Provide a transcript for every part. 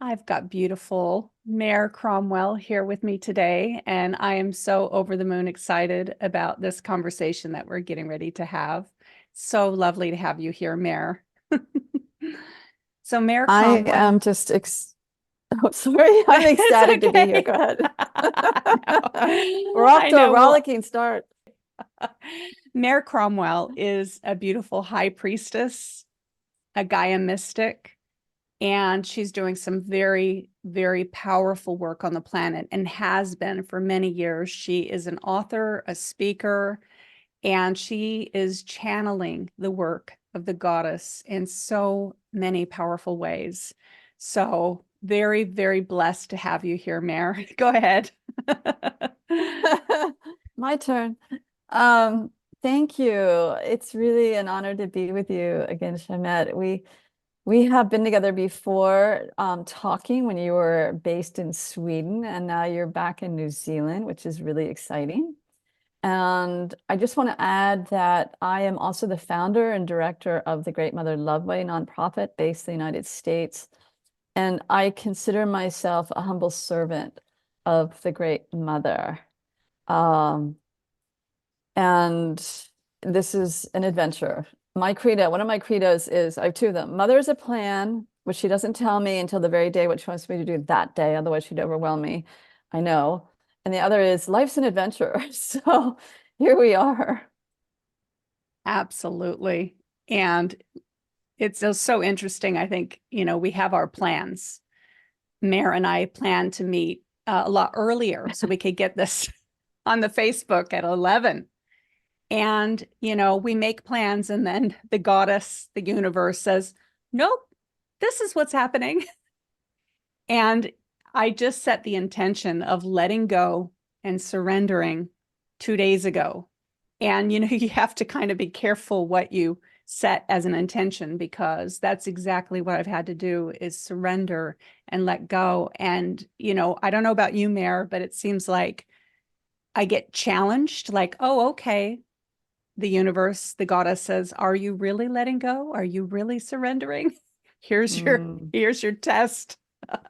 I've got beautiful Mare Cromwell here with me today, and I am so over the moon excited about this conversation that we're getting ready to have. So lovely to have you here, Mare. So, Mare I Cromwell, am just oh, sorry. I'm it's ecstatic to be here. okay. Go ahead. We're No, off I to a know. Well, rollicking start. Mare Cromwell is a beautiful high priestess, a Gaia mystic, and she's doing some very, very powerful work on the planet and has been for many years. She is an author, a speaker, and she is channeling the work of the goddess in so many powerful ways. So, very, very blessed to have you here, Mare. Go ahead. My turn. Um, Thank you. It's really an honor to be with you again, Schamet. We have been together before, talking when you were based in Sweden, and now you're back in New Zealand, which is really exciting. And I just want to add that I am also the founder and director of the Great Mother Love Way nonprofit based in the United States. And I consider myself a humble servant of the Great Mother. Um, and this is an adventure. My credo, one of my credos is I have two of them. Mother is a plan, which she doesn't tell me until the very day what she wants me to do that day. Otherwise, she'd overwhelm me. I know. And the other is life's an adventure. So here we are. Absolutely. And it's so interesting. I think, we have our plans. Mare and I plan to meet a lot earlier so we could get this on the Facebook at 11. And, we make plans, and then the goddess, the universe says, nope, this is what's happening. And I just set the intention of letting go and surrendering 2 days ago. And, you have to kind of be careful what you set as an intention, because that's exactly what I've had to do is surrender and let go. And, I don't know about you, Mare, but it seems like I get challenged like, oh, okay. The universe, the goddess says, are you really letting go? Are you really surrendering? Here's your Mm. here's your test. Yeah,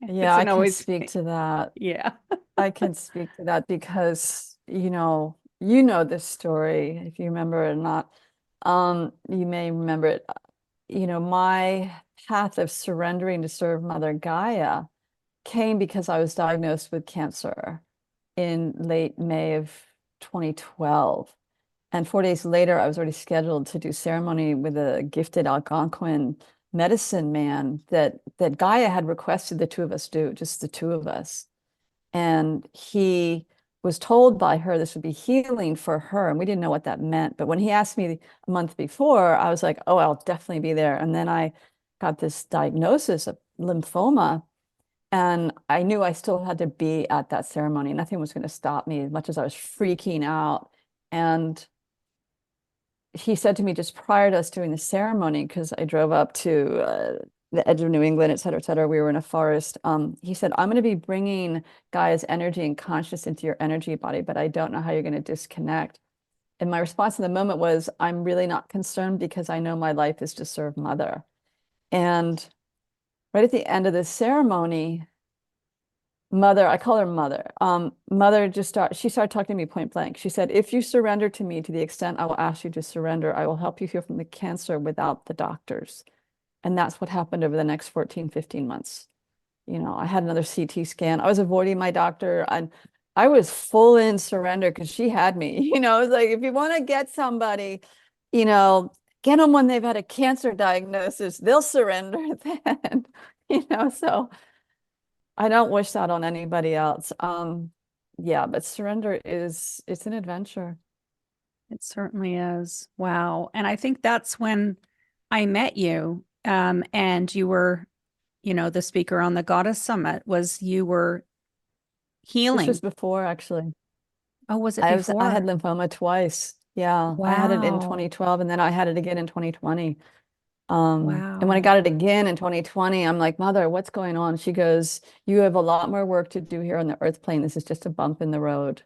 It's I an can always, speak to that. yeah. I can speak to that because, this story, if you remember it or not. You may remember it. My path of surrendering to serve Mother Gaia came because I was diagnosed with cancer in late May of 2012. And 4 days later, I was already scheduled to do ceremony with a gifted Algonquin medicine man that Gaia had requested the two of us do, just the two of us. And he was told by her this would be healing for her. And we didn't know what that meant. But when he asked me a month before, I was like, oh, I'll definitely be there. And then I got this diagnosis of lymphoma. And I knew I still had to be at that ceremony. Nothing was going to stop me as much as I was freaking out. And he said to me just prior to us doing the ceremony, because I drove up to the edge of New England, et cetera, et cetera. We were in a forest. He said, I'm going to be bringing Gaia's energy and consciousness into your energy body, but I don't know how you're going to disconnect. And my response in the moment was, I'm really not concerned because I know my life is to serve Mother. And right at the end of the ceremony, Mother, I call her Mother. Mother she started talking to me point blank. She said, if you surrender to me to the extent I will ask you to surrender, I will help you heal from the cancer without the doctors. And that's what happened over the next 14, 15 months. I had another CT scan. I was avoiding my doctor, and I was full in surrender because she had me. It was like, if you want to get somebody, you know, get them when they've had a cancer diagnosis, they'll surrender then. So I don't wish that on anybody else. Yeah, but surrender it's an adventure. It certainly is. Wow. And I think that's when I met you. And you were, the speaker on the Goddess Summit was you were This was healing. before actually. Oh, was it I had before? lymphoma twice. Yeah, I had it in Wow. 2012 and then I had it again in 2020. And when I Wow. got it again in 2020, I'm like, Mother, what's going on? She goes, you have a lot more work to do here on the earth plane. This is just a bump in the road.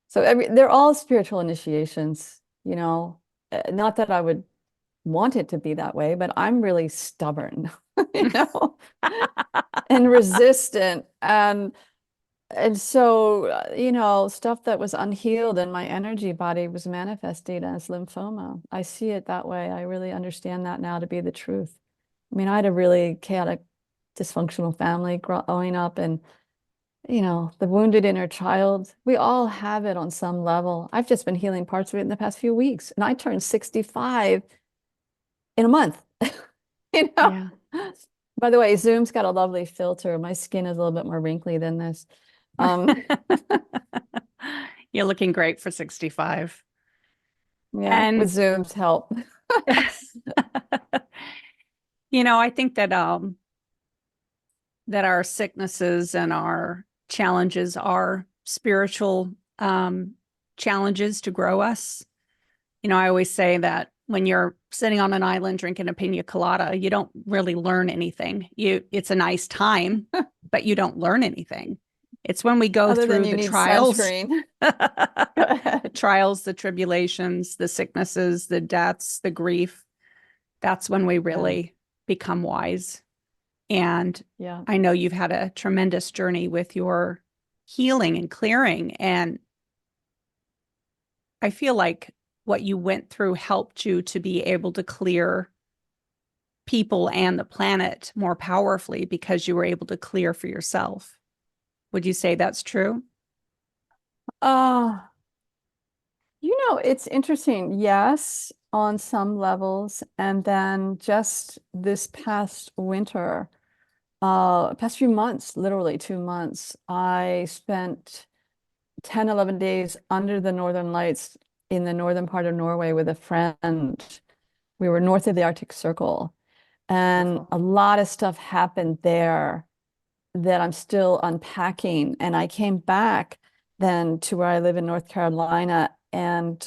So they're all spiritual initiations. Not that I would want it to be that way, but I'm really stubborn, you know. and resistant. And so, stuff that was unhealed in my energy body was manifested as lymphoma. I see it that way. I really understand that now to be the truth. I mean, I had a really chaotic, dysfunctional family growing up, and the wounded inner child, we all have it on some level. I've just been healing parts of it in the past few weeks, and I turned 65 in a month. You know? Yeah. By the way, Zoom's got a lovely filter. My skin is a little bit more wrinkly than this. Um, You're looking great for 65. yeah, with And Zoom's help. I think that our sicknesses and our challenges are spiritual challenges to grow us. I always say that when you're sitting on an island drinking a pina colada, you don't really learn anything. It's a nice time, but you don't learn anything. It's when we go Other than through you the need trials, sunscreen. Go the ahead. trials, the tribulations, the sicknesses, the deaths, the grief. That's when we Yeah, really become wise. And yeah. I know you've had a tremendous journey with your healing and clearing. And I feel like what you went through helped you to be able to clear people and the planet more powerfully because you were able to clear for yourself. Would you say that's true? Uh, it's interesting. Yes, on some levels. And then just this past winter, past few months, literally 2 months, I spent 10, 11 days under the Northern Lights in the northern part of Norway with a friend. We were north of the Arctic Circle, and Beautiful. a lot of stuff happened there that I'm still unpacking. And I came back then to where I live in North Carolina and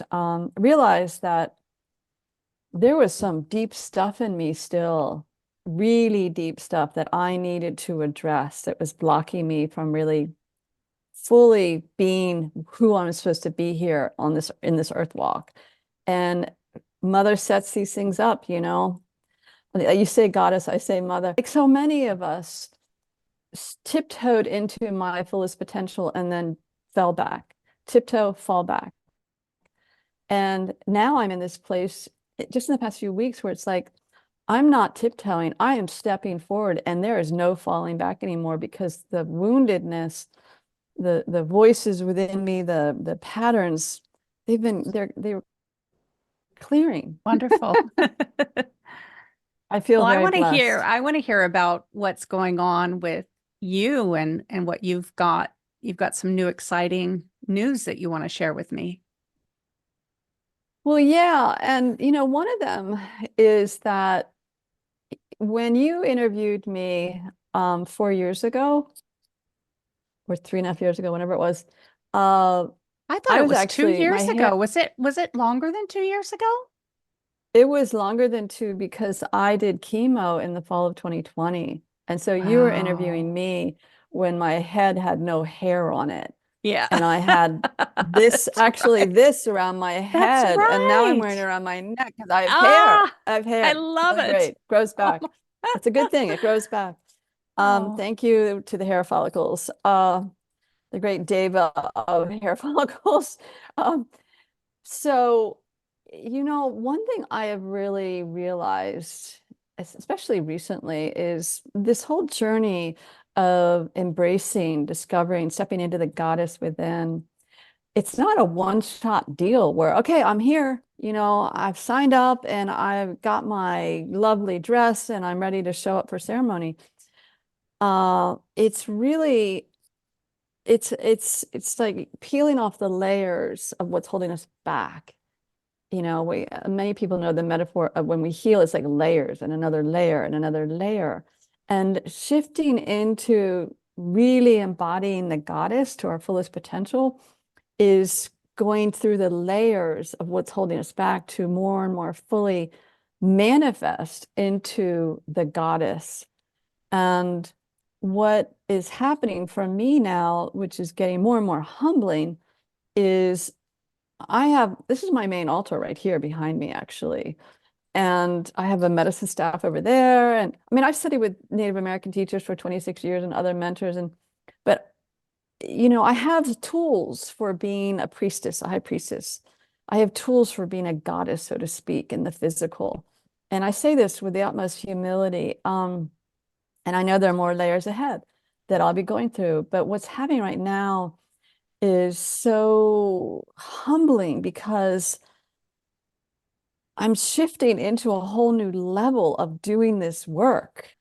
realized that there was some deep stuff in me still, really deep stuff that I needed to address that was blocking me from really fully being who I'm supposed to be here on this in this earth walk. And mother sets these things up, you know. You say goddess, I say mother. Like so many of us tiptoed into my fullest potential and then fell back. Tiptoe, fall back. And now I'm in this place just in the past few weeks where it's like I'm not tiptoeing, I am stepping forward, and there is no falling back anymore because the woundedness, the voices within me, the patterns, they're clearing. Wonderful. I feel Well, I very want to hear blessed. I want to hear about what's going on with you and what you've got. You've got some new exciting news that you want to share with me. Well, yeah, and one of them is that when you interviewed me 4 years ago or 3.5 years ago, whenever it was, uh, I thought I it was was two actually my years hair. ago. Was it longer than 2 years ago? It was longer than two because I did chemo in the fall of 2020. And so you were interviewing Wow. me when my head had no hair on it. Yeah. And I had That's right. this around my That's head. And now I'm right. wearing it around my neck because I have hair. Ah, I have I hair. It's love really it. great. Grows Oh, back. It's a good thing. It grows back. oh, Thank you to the hair follicles. The great Deva of hair follicles. Um, so, one thing I have really realized, especially recently, is this whole journey of embracing, discovering, stepping into the goddess within. It's not a one-shot deal where, okay, I'm here, I've signed up and I've got my lovely dress and I'm ready to show up for ceremony. It's really it's like peeling off the layers of what's holding us back. Many people know the metaphor of when we heal, it's like layers and another layer and another layer. And shifting into really embodying the goddess to our fullest potential is going through the layers of what's holding us back to more and more fully manifest into the goddess. And what is happening for me now, which is getting more and more humbling, is this is my main altar right here behind me, actually. And I have a medicine staff over there. And I mean, I've studied with Native American teachers for 26 years and other mentors. But I have tools for being a priestess, a high priestess. I have tools for being a goddess, so to speak, in the physical. And I say this with the utmost humility. And I know there are more layers ahead that I'll be going through. But what's happening right now is so humbling because I'm shifting into a whole new level of doing this work.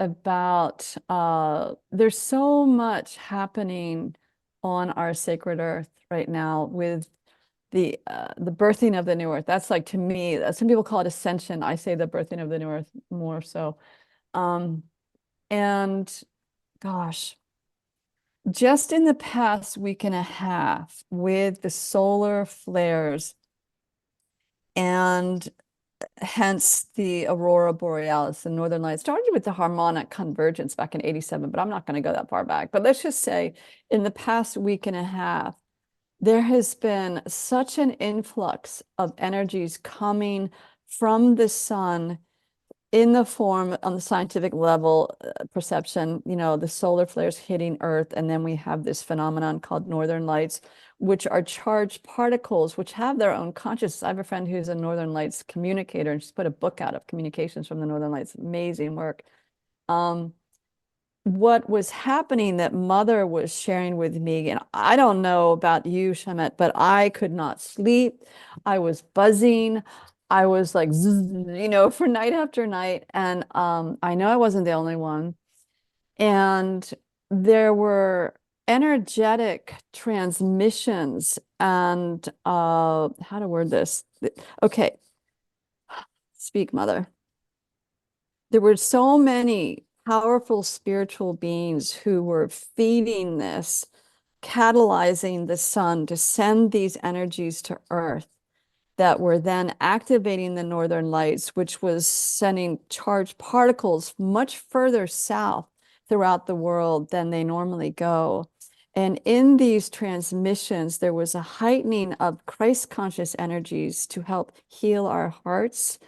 About there's so much happening on our sacred earth right now with the birthing of the new earth. That's like, to me, some people call it ascension. I say the birthing of the new earth more so. And gosh, just in the past week and a half with the solar flares and hence the aurora borealis, the northern lights, started with the harmonic convergence back in 87, but I'm not going to go that far back. But let's just say in the past week and a half, there has been such an influx of energies coming from the sun in the form on the scientific level perception, the solar flares hitting Earth. And then we have this phenomenon called northern lights, which are charged particles, which have their own consciousness. I have a friend who's a northern lights communicator, and she's put a book out of communications from the northern lights. Amazing work. What was happening that Mother was sharing with me, and I don't know about you, Schamet, but I could not sleep. I was buzzing. I was like, for night after night. And I know I wasn't the only one. And there were energetic transmissions and how to word this. Okay, speak, Mother. There were so many powerful spiritual beings who were feeding this, catalyzing the sun to send these energies to Earth that were then activating the northern lights, which was sending charged particles much further south throughout the world than they normally go. And in these transmissions, there was a heightening of Christ conscious energies to help heal our hearts.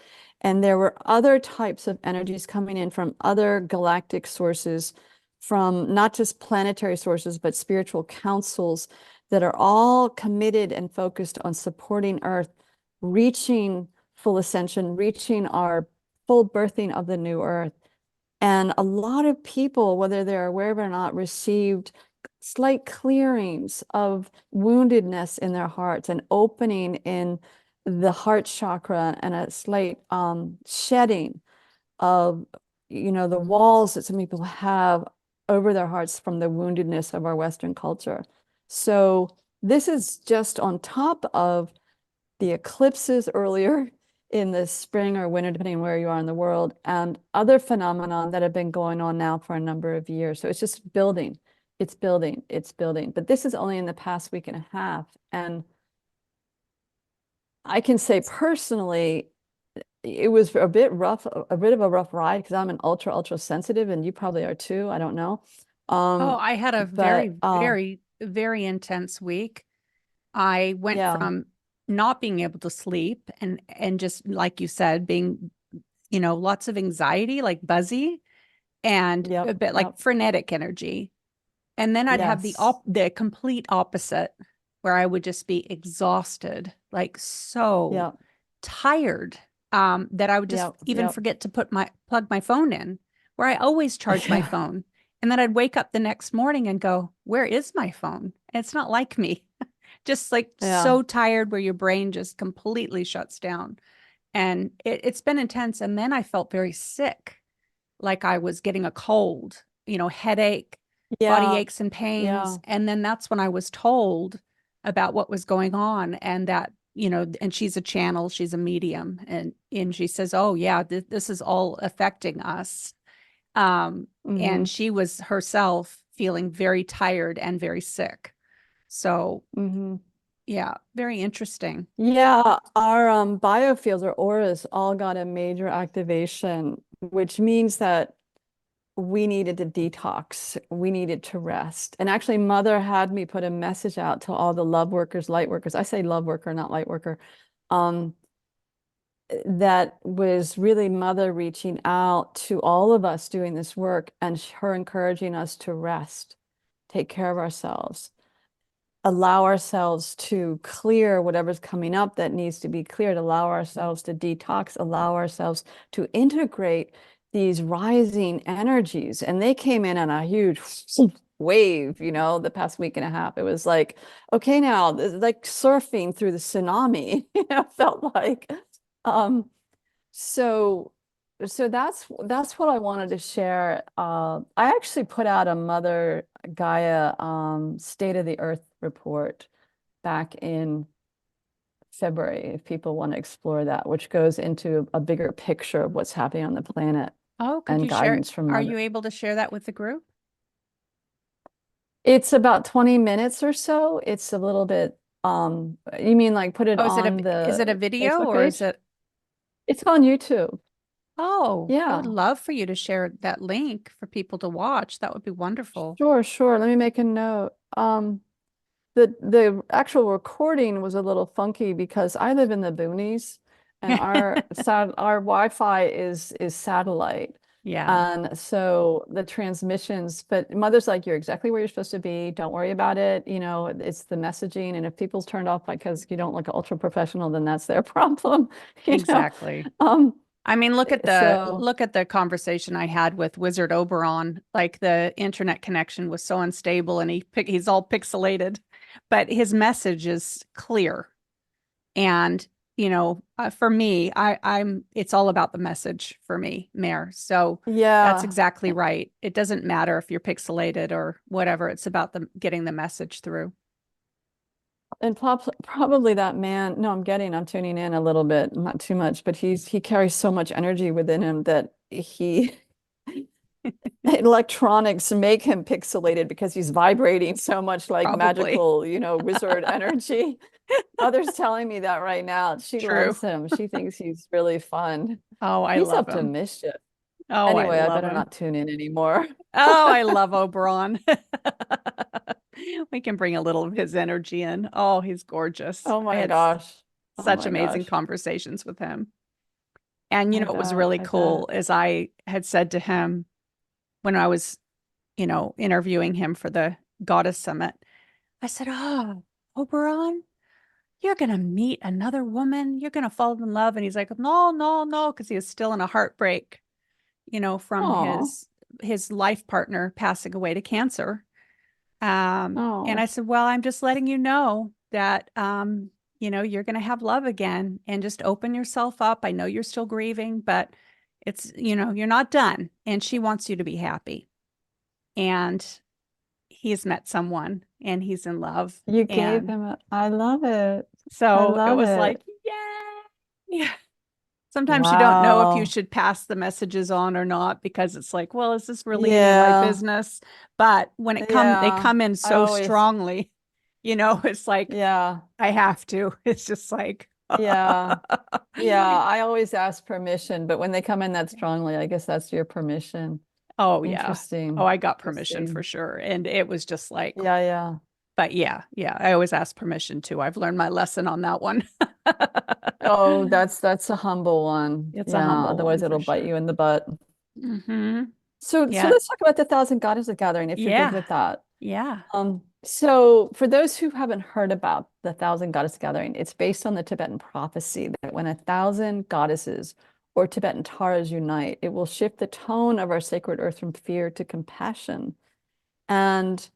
And there were other types of energies coming in from other galactic sources, from not just planetary sources, but spiritual councils that are all committed and focused on supporting Earth, reaching full ascension, reaching our full birthing of the new Earth. And a lot of people, whether they're aware of it or not, received slight clearings of woundedness in their hearts, and opening in the heart chakra, and a slight shedding of the walls that some people have over their hearts from the woundedness of our Western culture. So this is just on top of the eclipses earlier in the spring or winter, depending on where you are in the world, and other phenomenon that have been going on now for a number of years. So it's just building. It's building. It's building. But this is only in the past week and a half. And I can say personally, it was a bit rough, a bit of a rough ride, because I'm an ultra sensitive, and you probably are too. I don't know. Oh, I had a very, But very, very intense week. I went yeah, from not being able to sleep and just like you said, being, lots of anxiety, like buzzy and yep, a bit yep, like frenetic energy. And then I'd have yes, the complete opposite, where I would just be exhausted, like so yep, tired, that I would just yep, even yep, forget to plug my phone in, where I always charge my yeah, phone. And then I'd wake up the next morning and go, where is my phone? And it's not like me. Just like yeah, so tired, where your brain just completely shuts down. And it's been intense. And then I felt very sick, like I was getting a cold, headache, body yeah, aches and pains. yeah, And then that's when I was told about what was going on, and that, and she's a channel, she's a medium. And she says, oh yeah, this is all affecting us. mm-hmm, And she was herself feeling very tired and very sick. So mm-hmm. yeah, very interesting. Yeah, our biofields or auras all got a major activation, which means that we needed to detox. We needed to rest. And actually, Mother had me put a message out to all the love workers, light workers. I say love worker, not light worker. Um, that was really Mother reaching out to all of us doing this work, and her encouraging us to rest, take care of ourselves, allow ourselves to clear whatever's coming up that needs to be cleared, allow ourselves to detox, allow ourselves to integrate these rising energies. And they came in on a huge wave, the past week and a half. It was like, okay, now like surfing through the tsunami, felt like. So that's what I wanted to share. I actually put out a Mother Gaia State of the Earth report back in February, if people want to explore that, which goes into a bigger picture of what's happening on the planet Oh, could and you share? guidance from Are Mother. you able to share that with the group? It's about 20 minutes or so. It's a little bit, you mean like put it Oh, on is it a the video Facebook or is page? it? It's on YouTube. Oh, I would Yeah. love for you to share that link for people to watch. That would be wonderful. Sure, sure. Let me make a note. The actual recording was a little funky because I live in the boonies, and our Wi-Fi is satellite. Yeah, And so the transmissions, but Mother's like, you're exactly where you're supposed to be. Don't worry about it. It's the messaging. And if people's turned off because you don't look ultra professional, then that's their problem. you know. exactly. Um, I mean, so look at the conversation I had with Wizard Oberon. Like the internet connection was so unstable and he's all pixelated, but his message is clear. And, for me, it's all about the message for me, Mare. So that's yeah. exactly right. It doesn't matter if you're pixelated or whatever. It's about getting the message through. And probably that man, no, I'm tuning in a little bit, not too much, but he carries so much energy within him that he electronics make him pixelated because he's vibrating so much like Probably magical, wizard energy. Mother's telling me that right now. She true. loves him. She thinks he's really fun. Oh, I He's love up to him. mischief. Oh, I Anyway, I love better him. not tune in anymore. Oh, I love Oberon. We can bring a little of his energy in. Oh, he's gorgeous. Oh I my had gosh. Oh such my amazing gosh. conversations with him. And I what was bet. really I bet. cool is I had said to him when I was, interviewing him for the Goddess Summit, I said, "Oh, Oberon, you're gonna meet another woman. You're gonna fall in love." And he's like, "No, no, no," because he was still in a heartbreak, from Oh, his life partner passing away to cancer. And I oh. said, "Well, I'm just letting you know that, you're going to have love again and just open yourself up. I know you're still grieving, but you're not done. And she wants you to be happy." And he's met someone and he's in love. You gave And him I love it. I so it love was like, it. yeah. Sometimes you don't know if you Wow. should pass the messages on or not because it's like, well, is this really any of my Yeah. business? But when they Yeah. come in I so always, strongly, it's like yeah. I have to. It's just like, Yeah. Yeah. I always ask permission, but when they come in that strongly, I guess that's your permission. oh yeah. Oh, Interesting. I got permission for Interesting. sure. And it was just like, Yeah. Yeah. but yeah, yeah, I always ask permission too. I've learned my lesson on that one. Oh, that's a humble one. It's a Yeah. humble one Otherwise for it'll bite sure. you in the butt. Hmm. So Yeah. let's talk about the Thousand Goddesses Gathering, if you're good Yeah. with that. Yeah. So for those who haven't heard about the Thousand Goddess Gathering, it's based on the Tibetan prophecy that when 1,000 goddesses or Tibetan Taras unite, it will shift the tone of our sacred earth from fear to compassion. And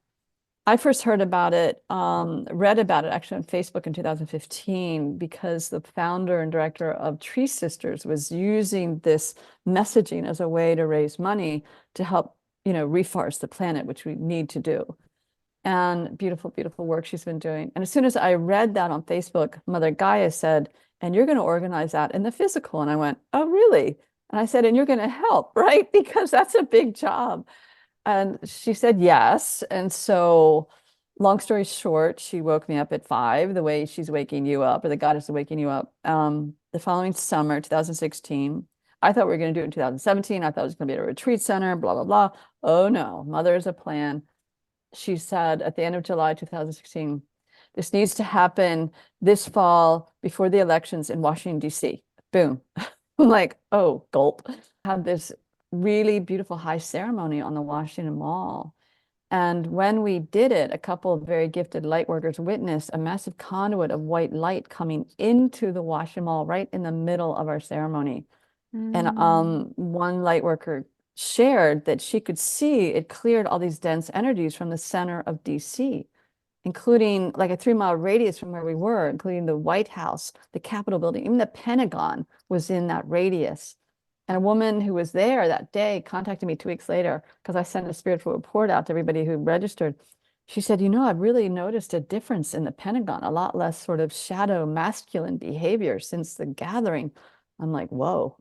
I first heard about it, read about it actually on Facebook in 2015, because the founder and director of Tree Sisters was using this messaging as a way to raise money to help, reforest the planet, which we need to do. And beautiful, beautiful work she's been doing. And as soon as I read that on Facebook, Mother Gaia said, and you're going to organize that in the physical. And I went, oh, really? And I said, and you're going to help, right? Because that's a big job. And she said yes. And so, long story short, she woke me up at 5, the way she's waking you up, or the goddess is waking you up. The following summer, 2016, I thought we were going to do it in 2017. I thought it was going to be at a retreat center, blah, blah, blah. Oh no, Mother is a plan. She said at the end of July 2016, this needs to happen this fall before the elections in Washington, D.C. boom. I'm like, oh, gulp. Had this really beautiful high ceremony on the Washington Mall. And when we did it, a couple of very gifted light workers witnessed a massive conduit of white light coming into the Washington Mall right in the middle of our ceremony. And Mm. one light worker shared that she could see it cleared all these dense energies from the center of DC, including like a 3 mile radius from where we were, including the White House, the Capitol building, even the Pentagon was in that radius. And a woman who was there that day contacted me 2 weeks later because I sent a spiritual report out to everybody who registered. She said, I've really noticed a difference in the Pentagon, a lot less sort of shadow masculine behavior since the gathering. I'm like, whoa,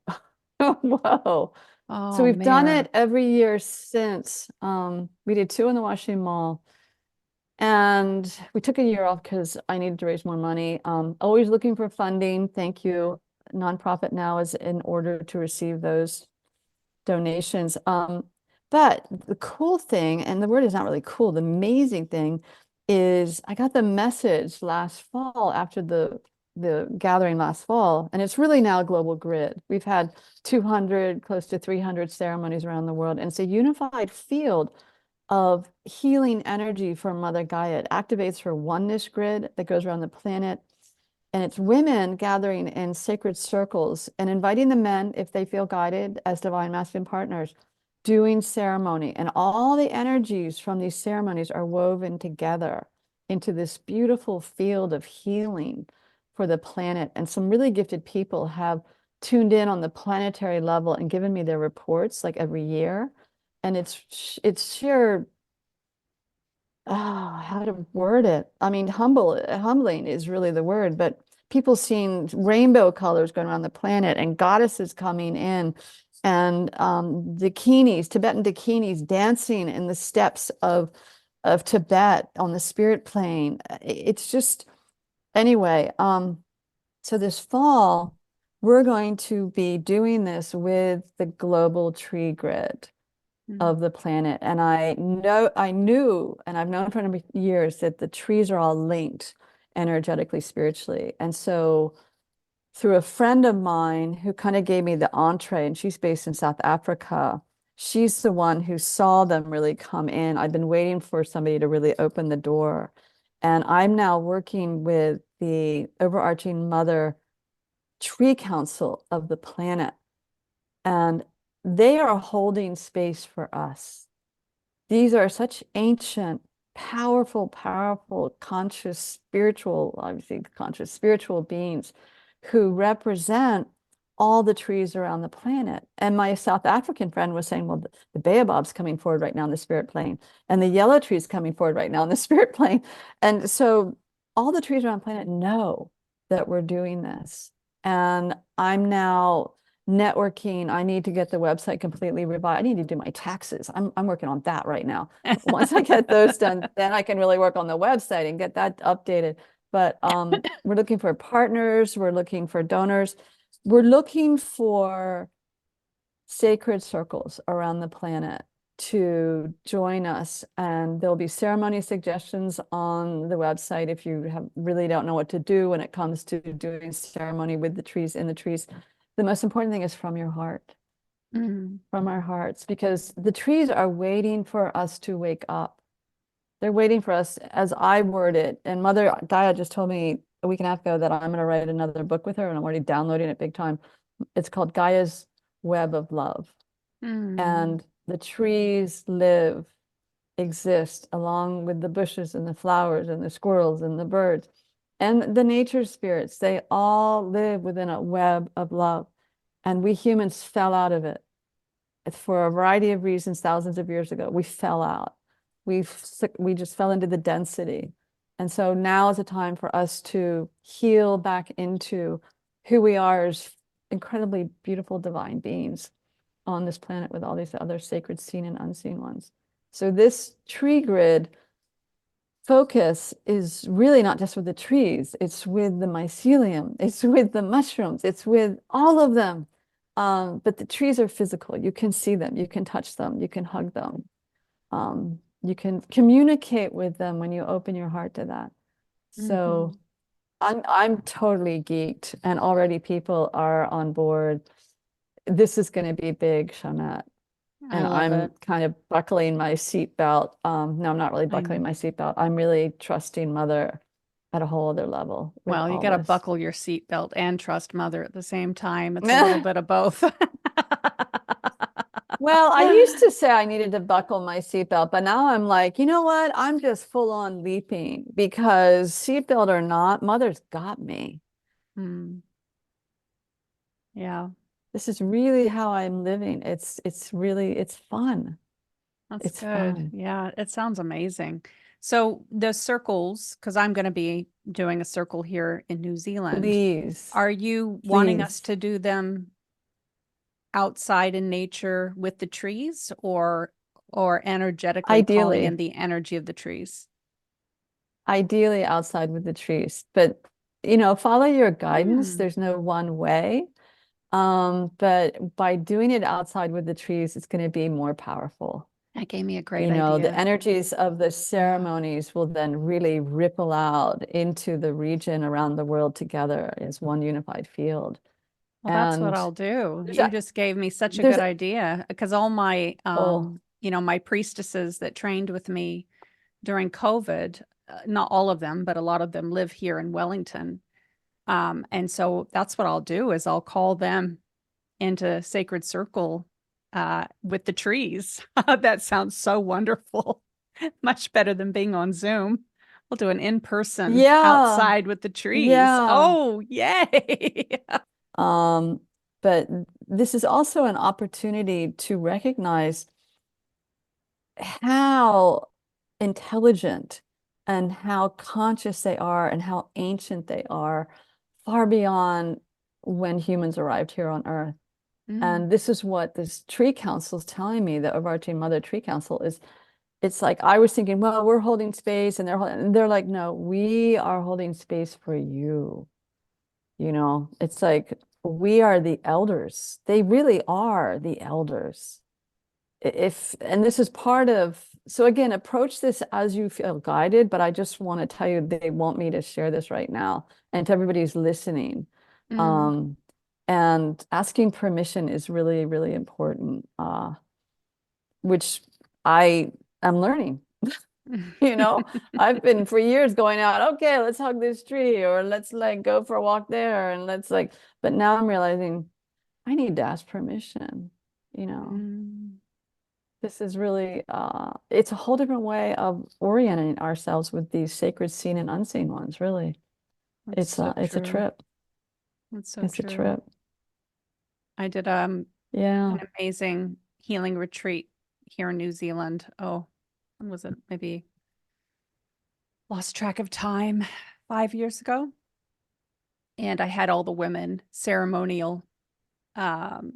whoa. So Oh, we've done it Mare. every year since. We did 2 in the Washington Mall. And we took a year off because I needed to raise more money. Always looking for funding. Thank you. Nonprofit now is in order to receive those donations. But the cool thing, and the word is not really cool, the amazing thing is I got the message last fall after the gathering last fall, and it's really now a global grid. We've had 200, close to 300 ceremonies around the world, and it's a unified field of healing energy from Mother Gaia. It activates her oneness grid that goes around the planet. And it's women gathering in sacred circles and inviting the men, if they feel guided, as divine masculine partners, doing ceremony. And all the energies from these ceremonies are woven together into this beautiful field of healing for the planet. And some really gifted people have tuned in on the planetary level and given me their reports like every year. And it's sheer, how to word it. I mean, humbling is really the word, but people seeing rainbow colors going around the planet and goddesses coming in and dakinis, Tibetan dakinis dancing in the steps of Tibet on the spirit plane. It's just, anyway, so this fall, we're going to be doing this with the global tree grid Mm. of the planet. And I knew, and I've known for years that the trees are all linked energetically, spiritually. And so through a friend of mine who kind of gave me the entree, and she's based in South Africa, she's the one who saw them really come in. I've been waiting for somebody to really open the door. And I'm now working with the overarching Mother Tree Council of the planet. And they are holding space for us. These are such ancient, powerful, conscious, spiritual, obviously conscious spiritual beings who represent all the trees around the planet. And my South African friend was saying, well, the baobab's coming forward right now in the spirit plane, and the yellow tree's coming forward right now in the spirit plane. And so all the trees around the planet know that we're doing this. And I'm now networking. I need to get the website completely revised. I need to do my taxes. I'm working on that right now. Once I get those done, then I can really work on the website and get that updated. But we're looking for partners. We're looking for donors. We're looking for sacred circles around the planet to join us. And there'll be ceremony suggestions on the website if you really don't know what to do when it comes to doing ceremony with the trees, in the trees. The most important thing is from your heart, Mm. from our hearts, because the trees are waiting for us to wake up. They're waiting for us, as I word it. And Mother Gaia just told me a week and a half ago that I'm going to write another book with her, and I'm already downloading it big time. It's called Gaia's Web of Love. Mm. And the trees live, exist along with the bushes and the flowers and the squirrels and the birds and the nature spirits. They all live within a web of love. And we humans fell out of it. It's for a variety of reasons, thousands of years ago. We fell out. We just fell into the density. And so now is a time for us to heal back into who we are as incredibly beautiful divine beings on this planet with all these other sacred seen and unseen ones. So this tree grid focus is really not just with the trees, it's with the mycelium, it's with the mushrooms, it's with all of them. But the trees are physical. You can see them, you can touch them, you can hug them. You can communicate with them when you open your heart to that. So Mhm. I'm totally geeked, and already people are on board. This is going to be big, Schamet. I And love I'm it. kind of buckling my seatbelt. No, I'm not really I buckling know. my seatbelt. I'm really trusting Mother at a whole other level with Well, you all got to this. buckle your seatbelt and trust mother at the same time. It's a little bit of both. Well, I used to say I needed to buckle my seatbelt, but now I'm like, you know what? I'm just full on leaping because seatbelt or not, Mother's got me. Hmm. Yeah, This is really how I'm living. It's really it's fun. that's It's good. fun. Yeah, it sounds amazing. So the circles, because I'm going to be doing a circle here in New Zealand, Please, are you wanting us please. to do them outside in nature with the trees or energetically calling in Ideally, the energy of the trees? ideally outside with the trees, but follow your guidance. Hmm. There's no one way. But by doing it outside with the trees, it's going to be more powerful. That gave me a great The idea. energies of the Yeah. ceremonies will then really ripple out into the region around the world together as one unified field. Well, that's what And I'll do. there's You a, just gave me such a there's good idea because all my oh, my priestesses that trained with me during COVID, not all of them, but a lot of them live here in Wellington. And so that's what I'll do is I'll call them into sacred circle with the trees. That sounds so wonderful. Much better than being on Zoom. We'll do an in-person yeah, outside with the trees. yeah. Oh, yay. Um, but this is also an opportunity to recognize how intelligent and how conscious they are and how ancient they are, far beyond when humans arrived here on Earth. Mm, And this is what this tree council is telling me, the overarching Mother Tree Council is. It's like I was thinking, well, we're holding space, and they're like, no, we are holding space for you. It's like we are the elders. They really are the elders. If and this is part of, so again, approach this as you feel guided, but I just want to tell you they want me to share this right now and to everybody who's listening. mm. Um, and asking permission is really, really important, which I am learning. You know, I've been for years going out, okay, let's hug this tree or let's like go for a walk there and let's like, but now I'm realizing I need to ask permission, you know. Mm. This is really it's a whole different way of orienting ourselves with these sacred seen and unseen ones, really. That's It's so a true. trip. That's so It's a true. trip. I did Yeah. an amazing healing retreat here in New Zealand. Oh, when was it? Maybe lost track of time, 5 years ago. And I had all the women um,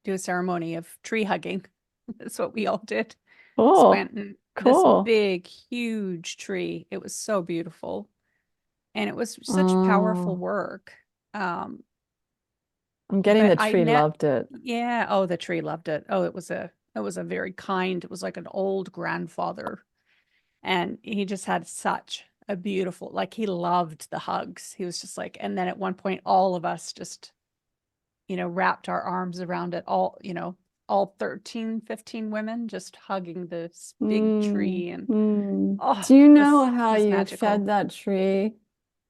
do a ceremony of tree hugging. That's what we all did. Just Oh, went in this cool. big, huge tree. It was so beautiful. And it was such powerful Oh, work. Um, I'm getting but the I tree ne loved it. yeah, oh, the tree loved it. Oh, it was a very kind, it was like an old grandfather. And he just had such a beautiful, like he loved the hugs. He was just like, and then at one point, all of us just, wrapped our arms around it, all 13, 15 women just hugging this big Mm, tree. And mm. oh, Do you it know was, it how was you magical. fed that tree?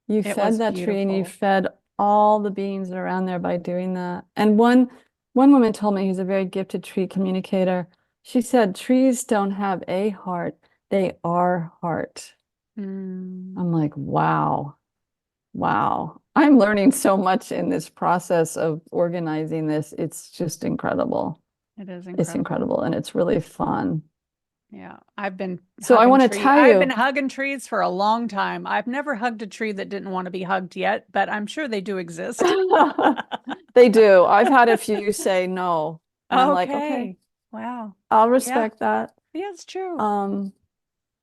You It fed was that tree and you beautiful. fed all the beings around there by doing that. And one woman told me, who's a very gifted tree communicator, she said trees don't have a heart, they are heart. Mm, I'm like, wow, wow. I'm learning so much in this process of organizing this. It's just incredible. it is It's incredible. incredible and it's really fun. Yeah, I've been So I hugging want to tree. tell I've been you, hugging trees for a long time. I've never hugged a tree that didn't want to be hugged yet, but I'm sure they do exist. they do. I've had a few say no, and I'm like, okay, Okay. Wow. I'll Yeah. respect that. Yeah, it's true. Um,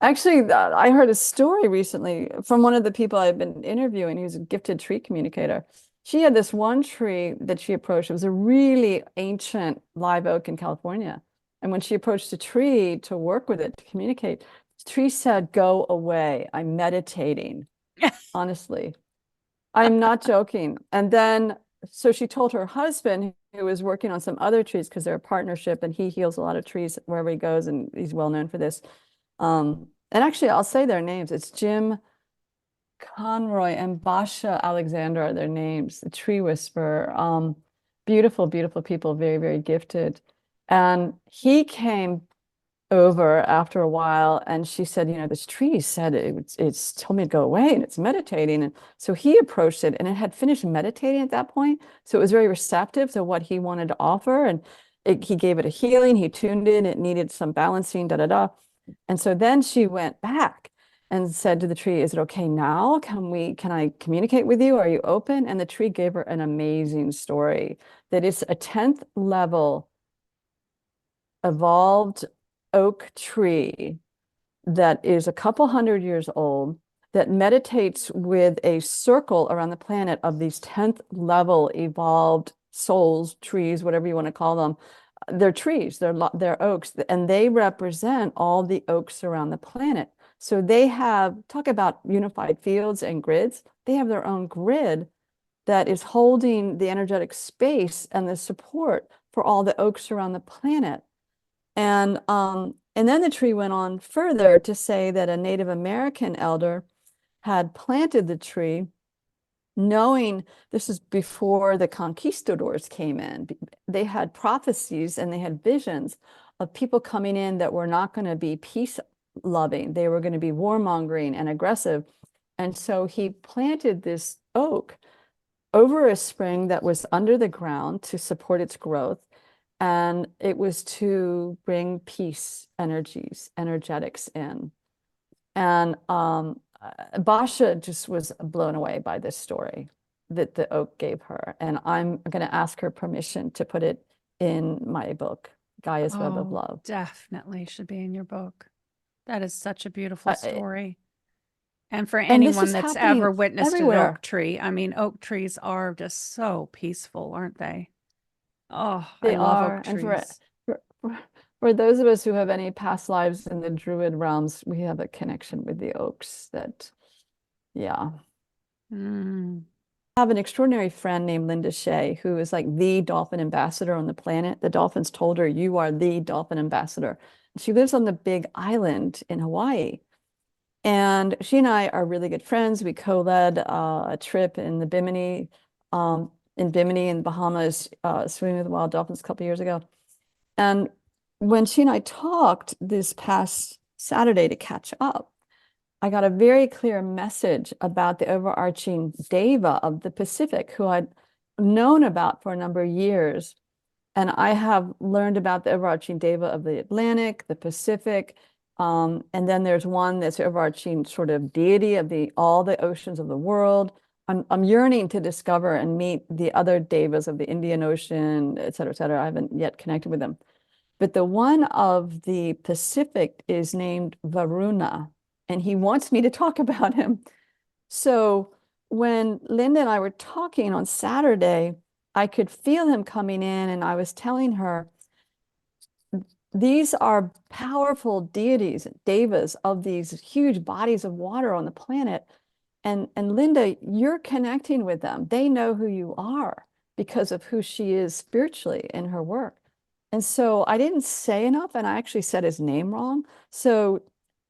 Actually, I heard a story recently from one of the people I've been interviewing who's a gifted tree communicator. She had this one tree that she approached. It was a really ancient live oak in California. And when she approached the tree to work with it, to communicate, the tree said, go away. I'm meditating. honestly. I'm not joking. And then, so she told her husband, who was working on some other trees because they're a partnership and he heals a lot of trees wherever he goes, and he's well known for this. And actually, I'll say their names. It's Jim Conroy and Basha Alexander are their names, the tree whisperer. Beautiful, beautiful people, very, very gifted. And he came over after a while and she said, you know, this tree said it's told me to go away and it's meditating. And so he approached it and it had finished meditating at that point. So it was very receptive to what he wanted to offer. And he gave it a healing, he tuned in, it needed some balancing, da da da. And so then she went back and said to the tree, is it okay now? Can I communicate with you? Are you open? And the tree gave her an amazing story that it's a 10th level evolved oak tree that is a couple hundred years old that meditates with a circle around the planet of these 10th level evolved souls, trees, whatever you want to call them. They're trees, they're oaks, and they represent all the oaks around the planet. So they have, talk about unified fields and grids, they have their own grid that is holding the energetic space and the support for all the oaks around the planet. And then the tree went on further to say that a Native American elder had planted the tree, knowing this is before the conquistadors came in. They had prophecies and they had visions of people coming in that were not going to be peace loving. They were going to be warmongering and aggressive. And so he planted this oak over a spring that was under the ground to support its growth. And it was to bring peace energetics in. And Basha just was blown away by this story that the oak gave her. And I'm going to ask her permission to put it in my book, Gaia's Web of Love. Definitely should be in your book. That is such a beautiful Uh, story. And for and this anyone is that's happening ever witnessed an everywhere. oak tree, I mean, oak trees are just so peaceful, aren't they? Oh, I They love are. oak And trees. for those of us who have any past lives in the Druid realms, we have a connection with the oaks that, yeah. Mm. I have an extraordinary friend named Linda Shea, who is like the dolphin ambassador on the planet. The dolphins told her, you are the dolphin ambassador. She lives on the big island in Hawaii. And she and I are really good friends. We co-led a trip in the Bimini, in Bimini in Bahamas, swimming with wild dolphins a couple years ago. And when she and I talked this past Saturday to catch up, I got a very clear message about the overarching deva of the Pacific, who I'd known about for a number of years. And I have learned about the overarching deva of the Atlantic, the Pacific, and then there's one that's overarching sort of deity of all the oceans of the world. I'm yearning to discover and meet the other devas of the Indian Ocean, et cetera, et cetera. I haven't yet connected with them. But the one of the Pacific is named Varuna, and he wants me to talk about him. So when Linda and I were talking on Saturday, I could feel him coming in, and I was telling her, these are powerful deities, devas of these huge bodies of water on the planet. And Linda, you're connecting with them. They know who you are because of who she is spiritually in her work. And so I didn't say enough, and I actually said his name wrong. So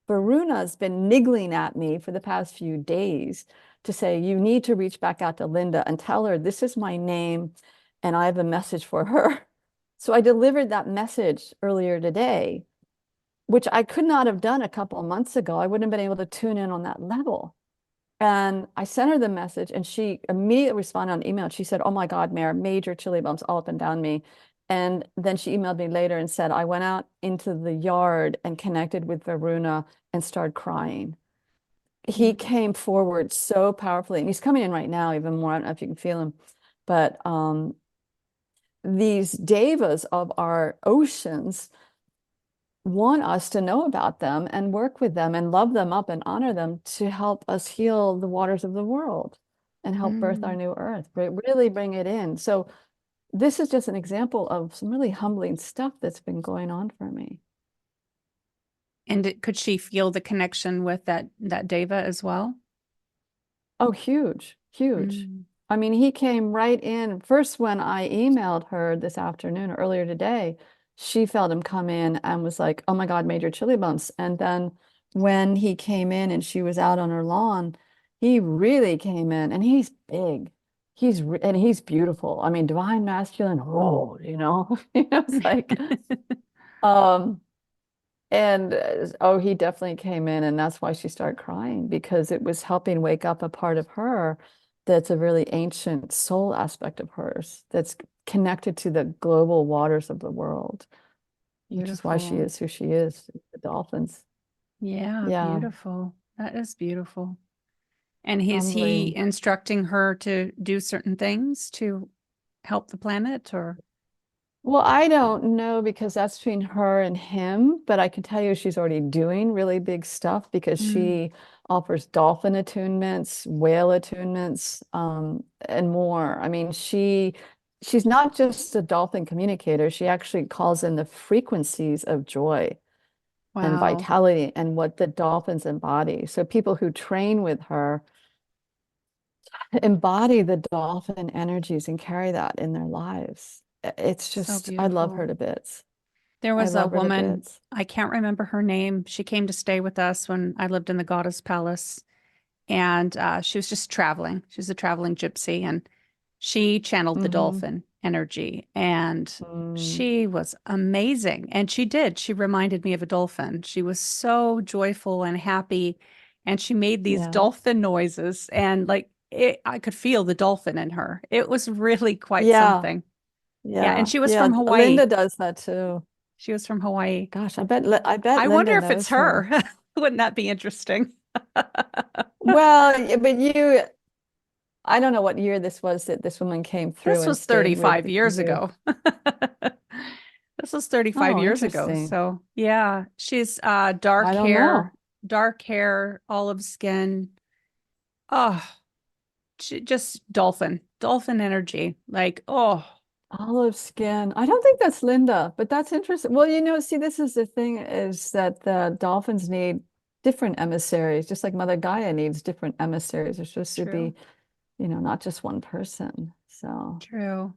Varuna's been niggling at me for the past few days to say, you need to reach back out to Linda and tell her this is my name and I have a message for her. So I delivered that message earlier today, which I could not have done a couple of months ago. I wouldn't have been able to tune in on that level. And I sent her the message and she immediately responded on email. She said, oh my God, Mare, major chilly bumps all up and down me. And then she emailed me later and said, I went out into the yard and connected with Varuna and started crying. He came forward so powerfully, and he's coming in right now even more. I don't know if you can feel him, but these devas of our oceans want us to know about them and work with them and love them up and honor them to help us heal the waters of the world and help birth our new earth, really bring it in. So this is just an example of some really humbling stuff that's been going on for me. And could she feel the connection with that deva as well? Oh, huge, huge. Mm. I mean, he came right in. First, when I emailed her this afternoon or earlier today, she felt him come in and was like, oh my God, major chili bumps. And then when he came in and she was out on her lawn, he really came in and he's big. And he's beautiful. I mean, divine masculine, oh, it's like, um, and oh, he definitely came in, and that's why she started crying because it was helping wake up a part of her that's a really ancient soul aspect of hers that's connected to the global waters of the world, which is why she Beautiful. is who she is, the dolphins. Yeah, Yeah, beautiful. That is beautiful. And is he humbling. instructing her to do certain things to help the planet or? Well, I don't know because that's between her and him, but I can tell you she's already doing really big stuff because Mm. she offers dolphin attunements, whale attunements, and more. I mean, she's not just a dolphin communicator, she actually calls in the frequencies of joy and Wow, vitality and what the dolphins embody. So people who train with her embody the dolphin energies and carry that in their lives. It's so just, I love her beautiful. to bits. There I was a love her to woman, bits. I can't remember her name. She came to stay with us when I lived in the Goddess Palace, and she was just traveling. She was a traveling gypsy, and she channeled the Mm-hmm. dolphin energy, and Mm, she was amazing. And she did. She reminded me of a dolphin. She was so joyful and happy, and she made these yeah. dolphin noises, and like I could feel the dolphin in her. It was really quite Yeah. something. Yeah, and Yeah. she was Yeah. from Hawaii. Linda does that too. She was from Hawaii. Gosh, I bet I wonder Linda if it's knows her. her. Wouldn't that be interesting? Well, but I don't know what year this was that this woman came through This and was stayed with 35 years you. ago. This was 35 Oh, years ago. interesting. So, yeah, she's I don't know. dark hair, olive skin. Oh, just dolphin energy. Like, oh, Olive skin. I don't think that's Linda, but that's interesting. Well, see, this is the thing is that the dolphins need different emissaries, just like Mother Gaia needs different emissaries. They're supposed to true, be, not just one person. So, true.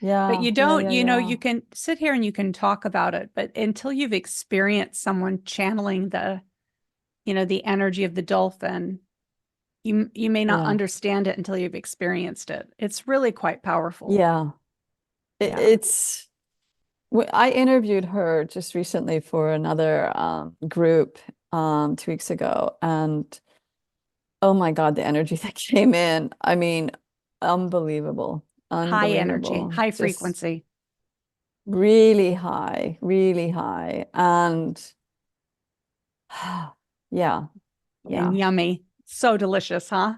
But yeah, you yeah, don't, yeah, you yeah. can sit here and you can talk about it, but until you've experienced someone channeling the energy of the dolphin, you may not Yeah. understand it until you've experienced it. It's really quite powerful. Yeah. It, Yeah. it's I interviewed her just recently for another group 2 weeks ago, and oh my God, the energy that came in. I mean, unbelievable, High energy, unbelievable. high Just frequency, really high, really high. And yeah, and yeah. yummy. So delicious, huh?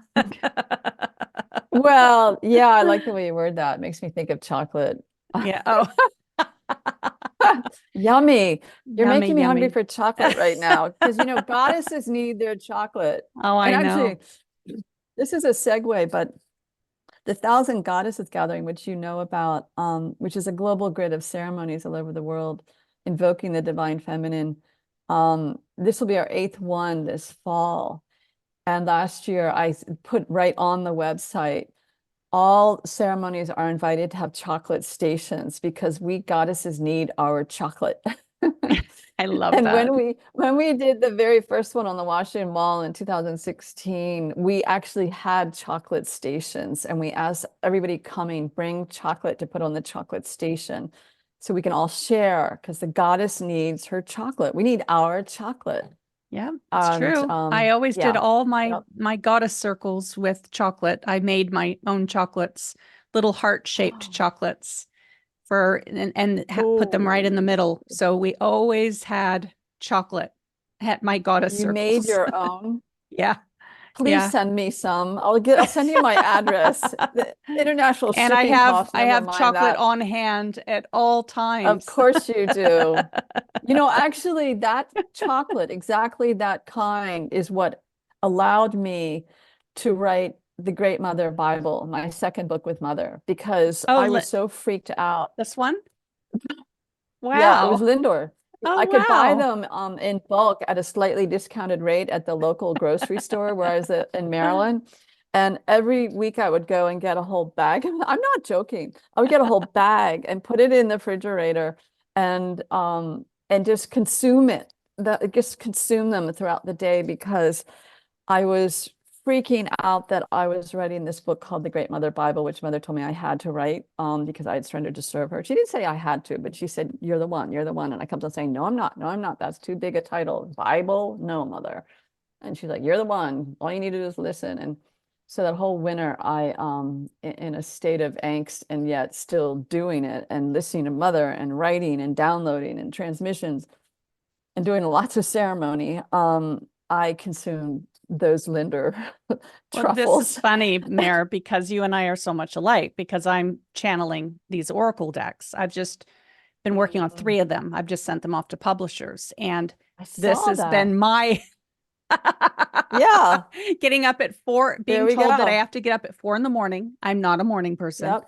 Well, yeah, I like the way you word that. It makes me think of chocolate. Yeah. Oh, Yummy. You're yummy, making me hungry yummy. for chocolate right now because goddesses need their chocolate. Oh, And I know. actually, this is a segue, but the Thousand Goddesses Gathering, which you know about, which is a global grid of ceremonies all over the world, invoking the divine feminine. This will be our eighth one this fall. And last year I put right on the website all ceremonies are invited to have chocolate stations because we goddesses need our chocolate. I love And that. when we did the very first one on the Washington Mall in 2016, we actually had chocolate stations and we asked everybody coming, bring chocolate to put on the chocolate station so we can all share because the goddess needs her chocolate. We need our chocolate. Yeah, it's And true. I always did yeah. all my Yep. my goddess circles with chocolate. I made my own chocolates, little heart-shaped chocolates and put them right in the Oh, middle. So we always had chocolate at my goddess you made circles. your own. Yeah, Please yeah. send me some. I'll send you my address. The international And I shipping have costs, I never have mind chocolate that. on hand at all Of times. course you do. Actually, that chocolate, exactly that kind, is what allowed me to write the Great Mother Bible, my second book with Mother, because Oh, I was so freaked out. this one? Yeah, it was Wow. Lindor. Oh, I could buy wow. them in bulk at a slightly discounted rate at the local grocery store where I was in Maryland. And every week I would go and get a whole bag. I'm not joking. I would get a whole bag and put it in the refrigerator and just consume it. Just consume them throughout the day because I was freaking out that I was writing this book called The Great Mother Bible, which Mother told me I had to write because I had surrendered to serve her. She didn't say I had to, but she said, you're the one, you're the one. And I kept on saying, no, I'm not. No, I'm not. That's too big a title. Bible? No, Mother. And she's like, you're the one. All you need to do is listen. And so that whole winter, I in a state of angst and yet still doing it and listening to Mother and writing and downloading and transmissions and doing lots of ceremony, I consumed those Linder Well, this is truffles. funny, Mare, because you and I are so much alike because I'm channeling these oracle decks. I've just been working on 3 of them. I've just sent them off to publishers. And I this saw has that. been my Yeah, getting up at 4, there being we told that I go. have to get up at 4 in the morning. I'm not a morning person. Yep.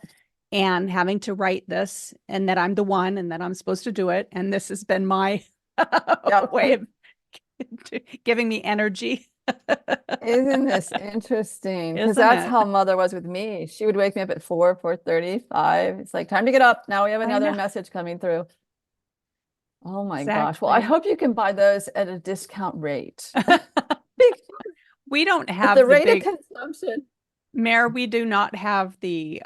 And having to write this and that I'm the one and that I'm supposed to do it. And this has been my Yep. way of giving me energy. Isn't this interesting? Because Isn't that's it? how Mother was with me. She would wake me up at 4, 4:30, 5. It's like, time to get up. Now we have I another know. message coming through. Oh my gosh. Well, I Exactly. hope you can buy those at a discount rate. We don't At the have the rate of big consumption. Mare, we do not have the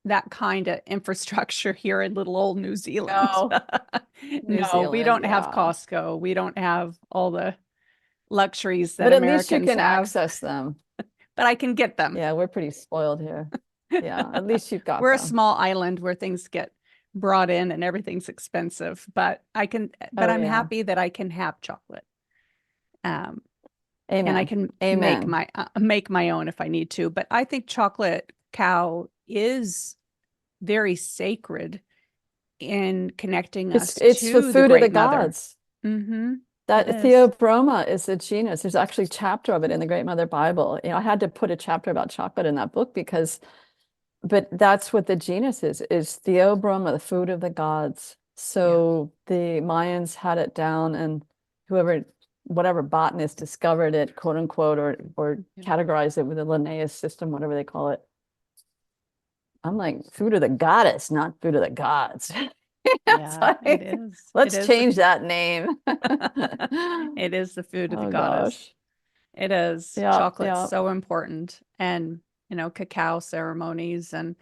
that kind of infrastructure here in little old New Zealand. No, New no, Zealand. We don't have yeah. Costco. We don't have all the luxuries that But at least you Americans can have, access them. but I can get them. Yeah, we're pretty spoiled here. Yeah, at least you've got We're a them. small island where things get brought in and everything's expensive, but Oh I'm yeah. happy that I can have chocolate. Um, and I Amen. can Amen. make my own if I need to. But I think chocolate cow is very sacred in connecting us It's the to the food of the Great Mother. gods. Mm-hmm. It That is. Theobroma is a genus. There's actually a chapter of it in the Great Mother Bible. You know, I had to put a chapter about chocolate in that book because, but that's what the genus is Theobroma, the food of the gods. Yeah. So the Mayans had it down, and whoever, whatever botanist discovered it, quote unquote, or categorized it with the Linnaeus system, whatever they call it. I'm like, food of the goddess, not food of the gods. It's Yeah, it like, is. It let's is change that name. it is the food of the Oh goddess. gosh. It is. Yeah, Chocolate's yeah. so important. And, cacao ceremonies. And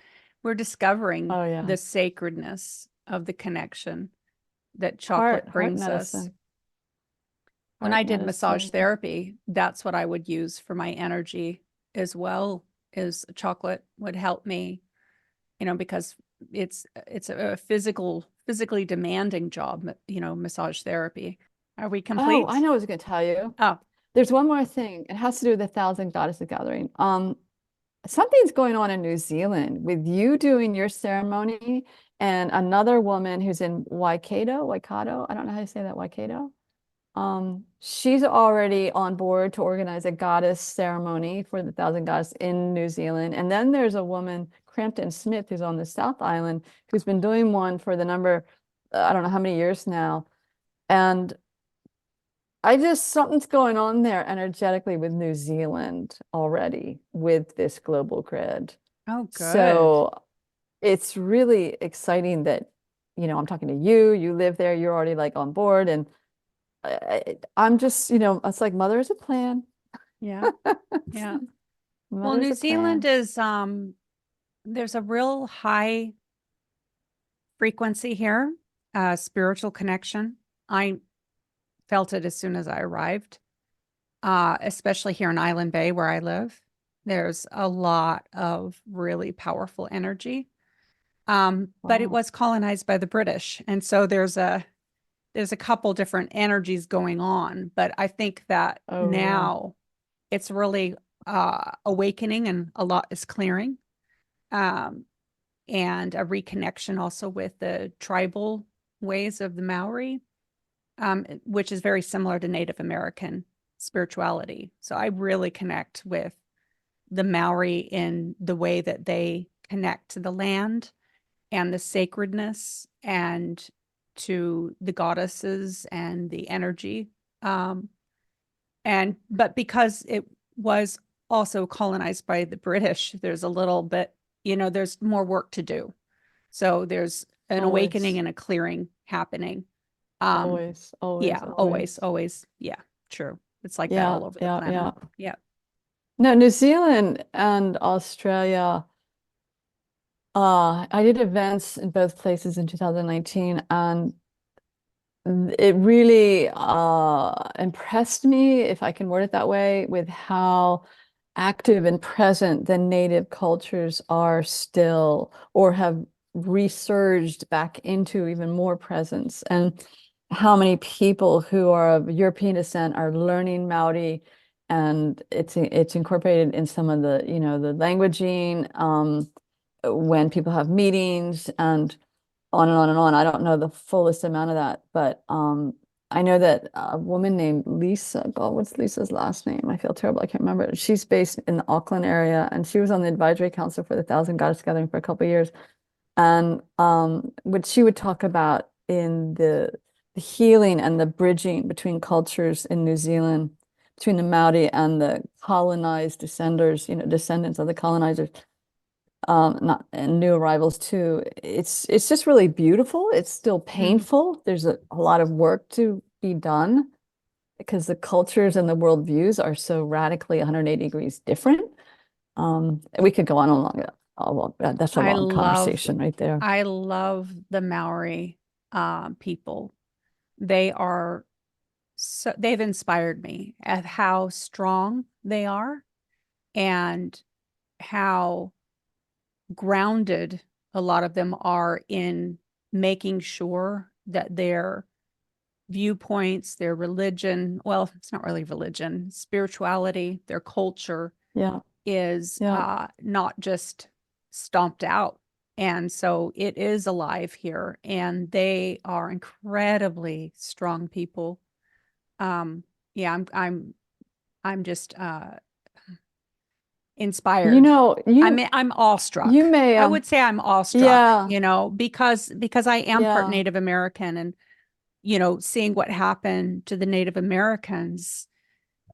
we're discovering Oh yeah. the sacredness of the connection that chocolate Heart brings us. medicine. When Heart I did massage medicine. therapy, that's what I would use for my energy as well, is chocolate would help me, because it's a physically demanding job, massage therapy. Are we Oh, I complete? know what I was going to tell you. Oh, There's one more thing. It has to do with the Thousand Goddesses Gathering. Something's going on in New Zealand with you doing your ceremony and another woman who's in Waikato. I don't know how to say that, Waikato. She's already on board to organize a goddess ceremony for the Thousand Goddesses in New Zealand. And then there's a woman, Crampton Smith, who's on the South Island, who's been doing one for the number, I don't know how many years now. And something's going on there energetically with New Zealand already with this global grid. oh, good. So it's really exciting that, I'm talking to you, you live there, you're already like on board. And I'm just, it's like mother is a plan. Yeah, yeah. Well, Mother's New a Zealand plan. is there's a real high frequency here, spiritual connection. I felt it as soon as I arrived, especially here in Island Bay where I live. There's a lot of really powerful energy. But it Wow. was colonized by the British. And so there's a couple different energies going on. But I think that Oh yeah. now it's really awakening and a lot is clearing. Um, and a reconnection also with the tribal ways of the Maori, which is very similar to Native American spirituality. So I really connect with the Maori in the way that they connect to the land and the sacredness and to the goddesses and the energy. But because it was also colonized by the British, there's a little bit, there's more work to do. So there's an awakening Always, and a clearing happening. Um, always, always, yeah, always, always. always. Yeah, true. It's like that Yeah, all over the yeah, planet. yeah. Yeah. No, New Zealand and Australia, I did events in both places in 2019, and it really impressed me, if I can word it that way, with how active and present the native cultures are still, or have resurged back into even more presence, and how many people who are of European descent are learning Maori, and it's incorporated in some of the, the languaging, when people have meetings, and on and on and on. I don't know the fullest amount of that, but I know that a woman named Lisa, God, what's Lisa's last name? I feel terrible. I can't remember it. She's based in the Auckland area, and she was on the advisory council for the Thousand Goddess Gathering for a couple of years. And what she would talk about in the healing and the bridging between cultures in New Zealand, between the Maori and the colonized descenders, descendants of the colonizers, not and new arrivals too. It's just really beautiful. It's still Mm. painful. There's a lot of work to be done because the cultures and the worldviews are so radically 180 degrees different. We could go on a long, well, that's a I long love, conversation right there. I love the Maori people. They are so, they've inspired me at how strong they are and how grounded a lot of them are in making sure that their viewpoints, their religion, well, it's not really religion, spirituality, their culture Yeah, is yeah. not just stomped out. And so it is alive here, and they are incredibly strong people. Yeah, I'm just You inspired. know, you I'm you awestruck. may I would say I'm awestruck, yeah, because I am part yeah. Native American, and seeing what happened to the Native Americans,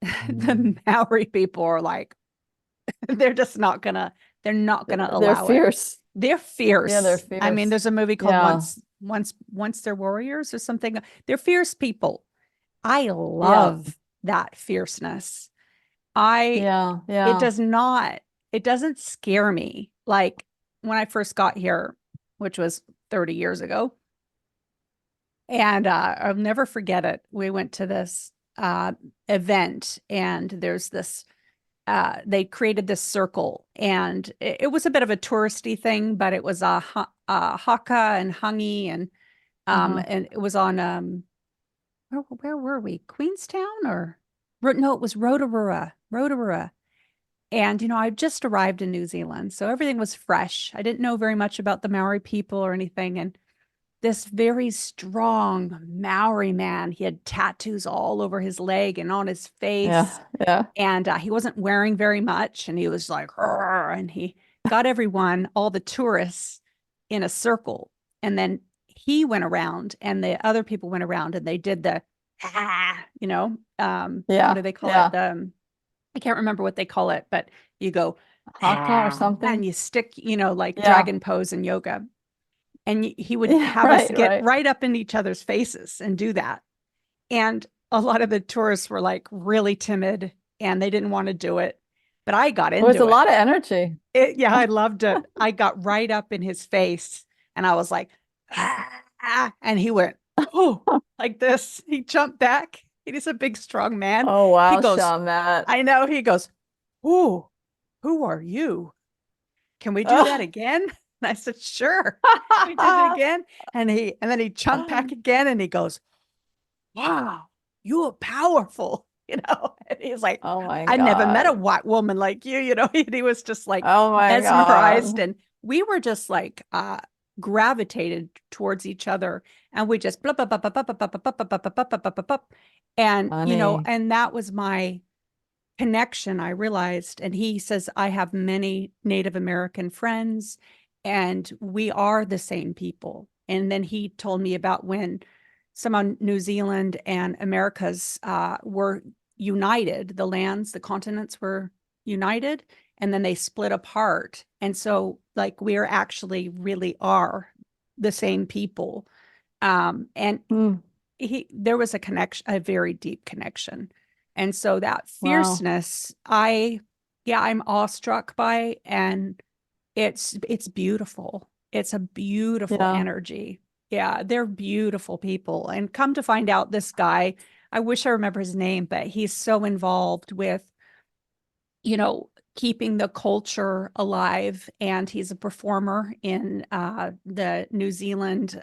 the Maori people are like, they're just not gonna, they're not gonna They're allow it. fierce. They're Yeah, they're fierce. I mean, fierce. there's a movie called Yeah, Once They're Warriors or something. They're fierce people. I yeah, love that fierceness. I yeah, it yeah. does not, it doesn't scare me. Like when I first got here, which was 30 years ago, and I'll never forget it. We went to this event, and there's this they created this circle, and it was a bit of a touristy thing, but it was a haka and hangi, Uh-huh. and it was on where were we? Queenstown or no, it was Rotorua, Rotorua. And I just arrived in New Zealand, so everything was fresh. I didn't know very much about the Maori people or anything, and this very strong Maori man, he had tattoos all over his leg and on his face, Yeah, yeah. and he wasn't wearing very much, and he was like, "Rrr," and he got everyone, all the tourists, in a circle, and then he went around, and the other people went around, and they did the what Yeah, do they call it? yeah. I can't remember what they call it, but you go Haka or and something. you stick, like Yeah. dragon pose in yoga, and he would Yeah, have us right, get right. right up in each other's faces and do that. And a lot of the tourists were like really timid, and they didn't want to do it. But I got It was a into it. lot of energy. Yeah, I loved it. I got right up in his face, and I was like, and he went, oh, like this. He jumped back. He's a big, strong man. Oh He wow, goes, Schamet. I know. He goes, oh, who are you? Can we do that again? And I said, sure. We did it again. And then he jumped back again, and he goes, wow, you are powerful, And he's like, Oh my I never met a God. white woman like you, And he was just like Oh my mesmerized. God. And we were just like gravitated towards each other. And we just blah, blah, blah, blah, blah, blah, blah, blah, blah, blah, blah, blah, blah, blah, blah, blah. And, Funny. and that was my connection, I realized. And he says, I have many Native American friends, and we are the same people. And then he told me about when some on New Zealand and Americas were united, the lands, the continents were united, and then they split apart. And so like we're actually really are the same people. And Mm. there was a connection, a very deep connection. And so that Wow. fierceness, I'm awestruck by, and it's beautiful. It's a beautiful Yeah. energy. Yeah, they're beautiful people. And come to find out, this guy, I wish I remember his name, but he's so involved with, keeping the culture alive. And he's a performer in the New Zealand.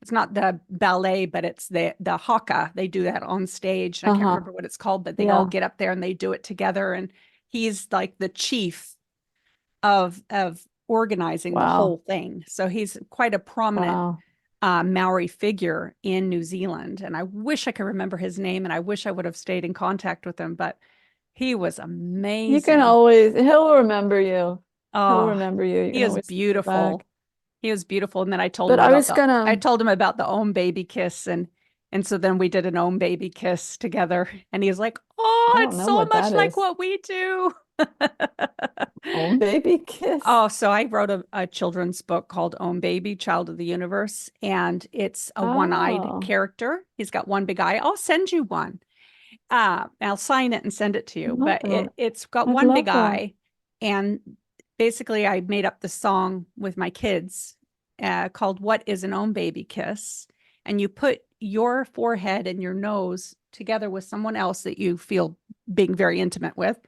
It's not the ballet, but it's the haka. They do that on stage. I can't Uh-huh. remember what it's called, but they all Yeah. get up there and they do it together. And he's like the chief of organizing the whole Wow. thing. So he's quite a prominent Wow. Maori figure in New Zealand. And I wish I could remember his name, and I wish I would have stayed in contact with him, but he was You can amazing. always, he'll remember you. He'll Oh, remember you. You he can is always go back. beautiful. He was beautiful. And then But I was I gonna, told him about the Om baby kiss, and so then we did an Om baby kiss together, and he was like, I "Oh, don't it's know so what much that like is. what we do." Oh, baby kiss. Oh, so I wrote a children's book called Own Baby, Child of the Universe, and it's a one-eyed Oh, character. He's got one big eye. I'll send you one. I'll sign it and send it to I you. love But that. it's got I'd one big love that. eye, and basically I made up the song with my kids called "What Is an Own Baby Kiss?" And you put your forehead and your nose together with someone else that you feel being very intimate with,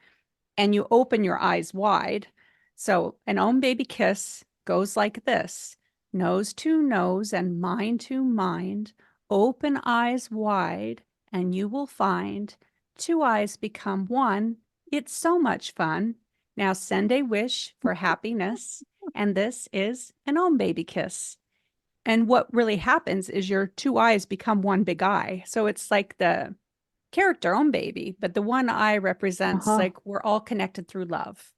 and you open your eyes wide. So an own baby kiss goes like this: nose to nose and mind to mind, open eyes wide, and you will find two eyes become one. It's so much fun. Now send a wish for happiness, and this is an own baby kiss. And what really happens is your two eyes become one big eye. So it's like the character own baby, but the one eye represents Uh-huh. like we're all connected through love.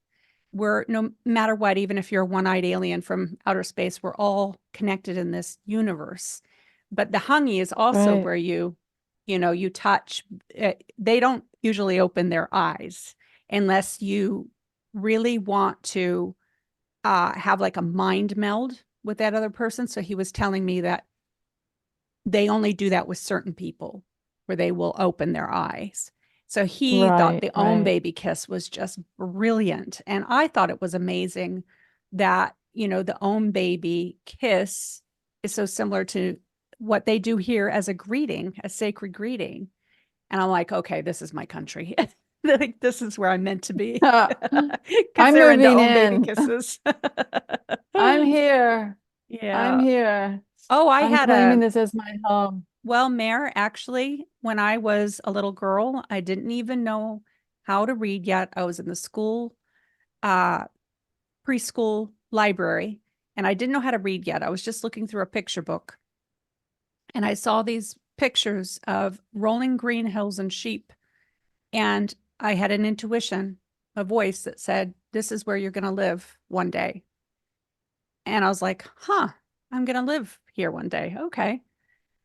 We're no matter what, even if you're a one-eyed alien from outer space, we're all connected in this universe. But the hangi is also Right. where you touch. They don't usually open their eyes unless you really want to have like a mind meld with that other person. So he was telling me that they only do that with certain people where they will open their eyes. So he thought Right. the own Right. baby kiss was just brilliant. And I thought it was amazing that, the own baby kiss is so similar to what they do here as a greeting, a sacred greeting. And I'm like, okay, this is my country. Like, this is where I'm meant to be because I'm they're into moving own baby in. kisses. I'm here. I'm Yeah. here. Oh, I I'm had claiming a this as my home. Well, Mare, actually, when I was a little girl, I didn't even know how to read yet. I was in the school, uh, preschool library, and I didn't know how to read yet. I was just looking through a picture book, and I saw these pictures of rolling green hills and sheep. And I had an intuition, a voice that said, "This is where you're going to live one day." And I was like, huh, I'm going to live here one day. Okay.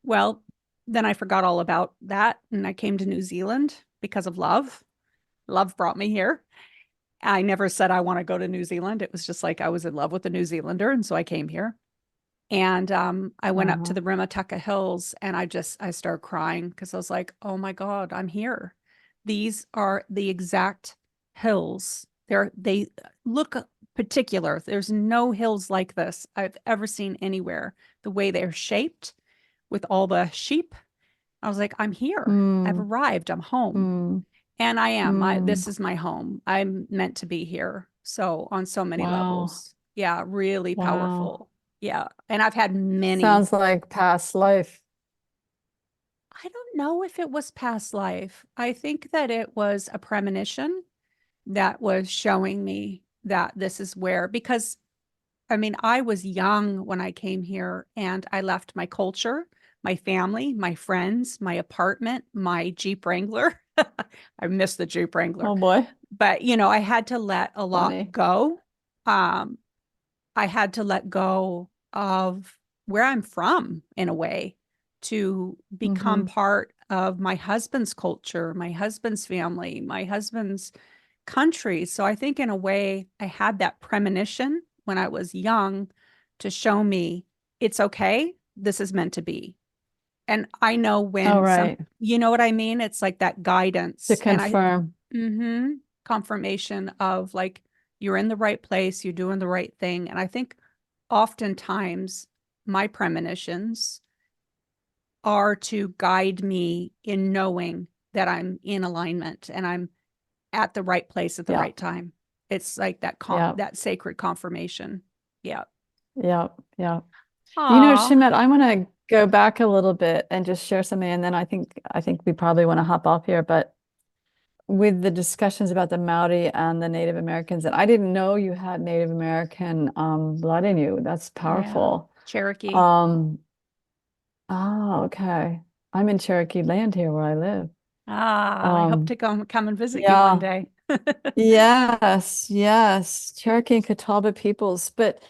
Well, then I forgot all about that. And I came to New Zealand because of love. Love brought me here. I never said I want to go to New Zealand. It was just like I was in love with a New Zealander. And so I came here. And I went up to Uh-huh. the Rimatuka Hills, and I started crying because I was like, oh my God, I'm here. These are the exact hills. They look particular. There's no hills like this I've ever seen anywhere. The way they're shaped with all the sheep. I was like, I'm here. I've Mm, arrived. I'm home. mm, And I am. mm. This is my home. I'm meant to be here. So on so many Wow. levels. Yeah, really Wow. powerful. Yeah. And I've had many. Sounds like past life. I don't know if it was past life. I think that it was a premonition that was showing me that this is where, because I mean, I was young when I came here, and I left my culture, my family, my friends, my apartment, my Jeep Wrangler. I miss the Jeep Wrangler. Oh boy. But, I had to let a lot Funny. go. Um, I had to let go of where I'm from in a way to become Mm-hmm. part of my husband's culture, my husband's family, my husband's countries. So I think in a way I had that premonition when I was young to show me it's okay. This is meant to be. And I know Oh, when right. you know what I mean? It's like that To guidance. And confirm. confirmation of like, you're in the right place, you're doing the right thing. And I think oftentimes my premonitions are to guide me in knowing that I'm in alignment and I'm at the right place at the Yeah. right time. It's like that Yeah. that sacred confirmation. Yeah. Yeah. Yeah. You know, Aw. Shemet, I want to go back a little bit and just share something, and then I think we probably want to hop off here. But with the discussions about the Maori and the Native Americans, and I didn't know you had Native American blood in you. That's Yeah. powerful. Cherokee. Um, oh, okay. I'm in Cherokee land here where I live. Ah, I hope Um, to come and visit you one yeah. day. Yes, yes. Cherokee and Catawba peoples. But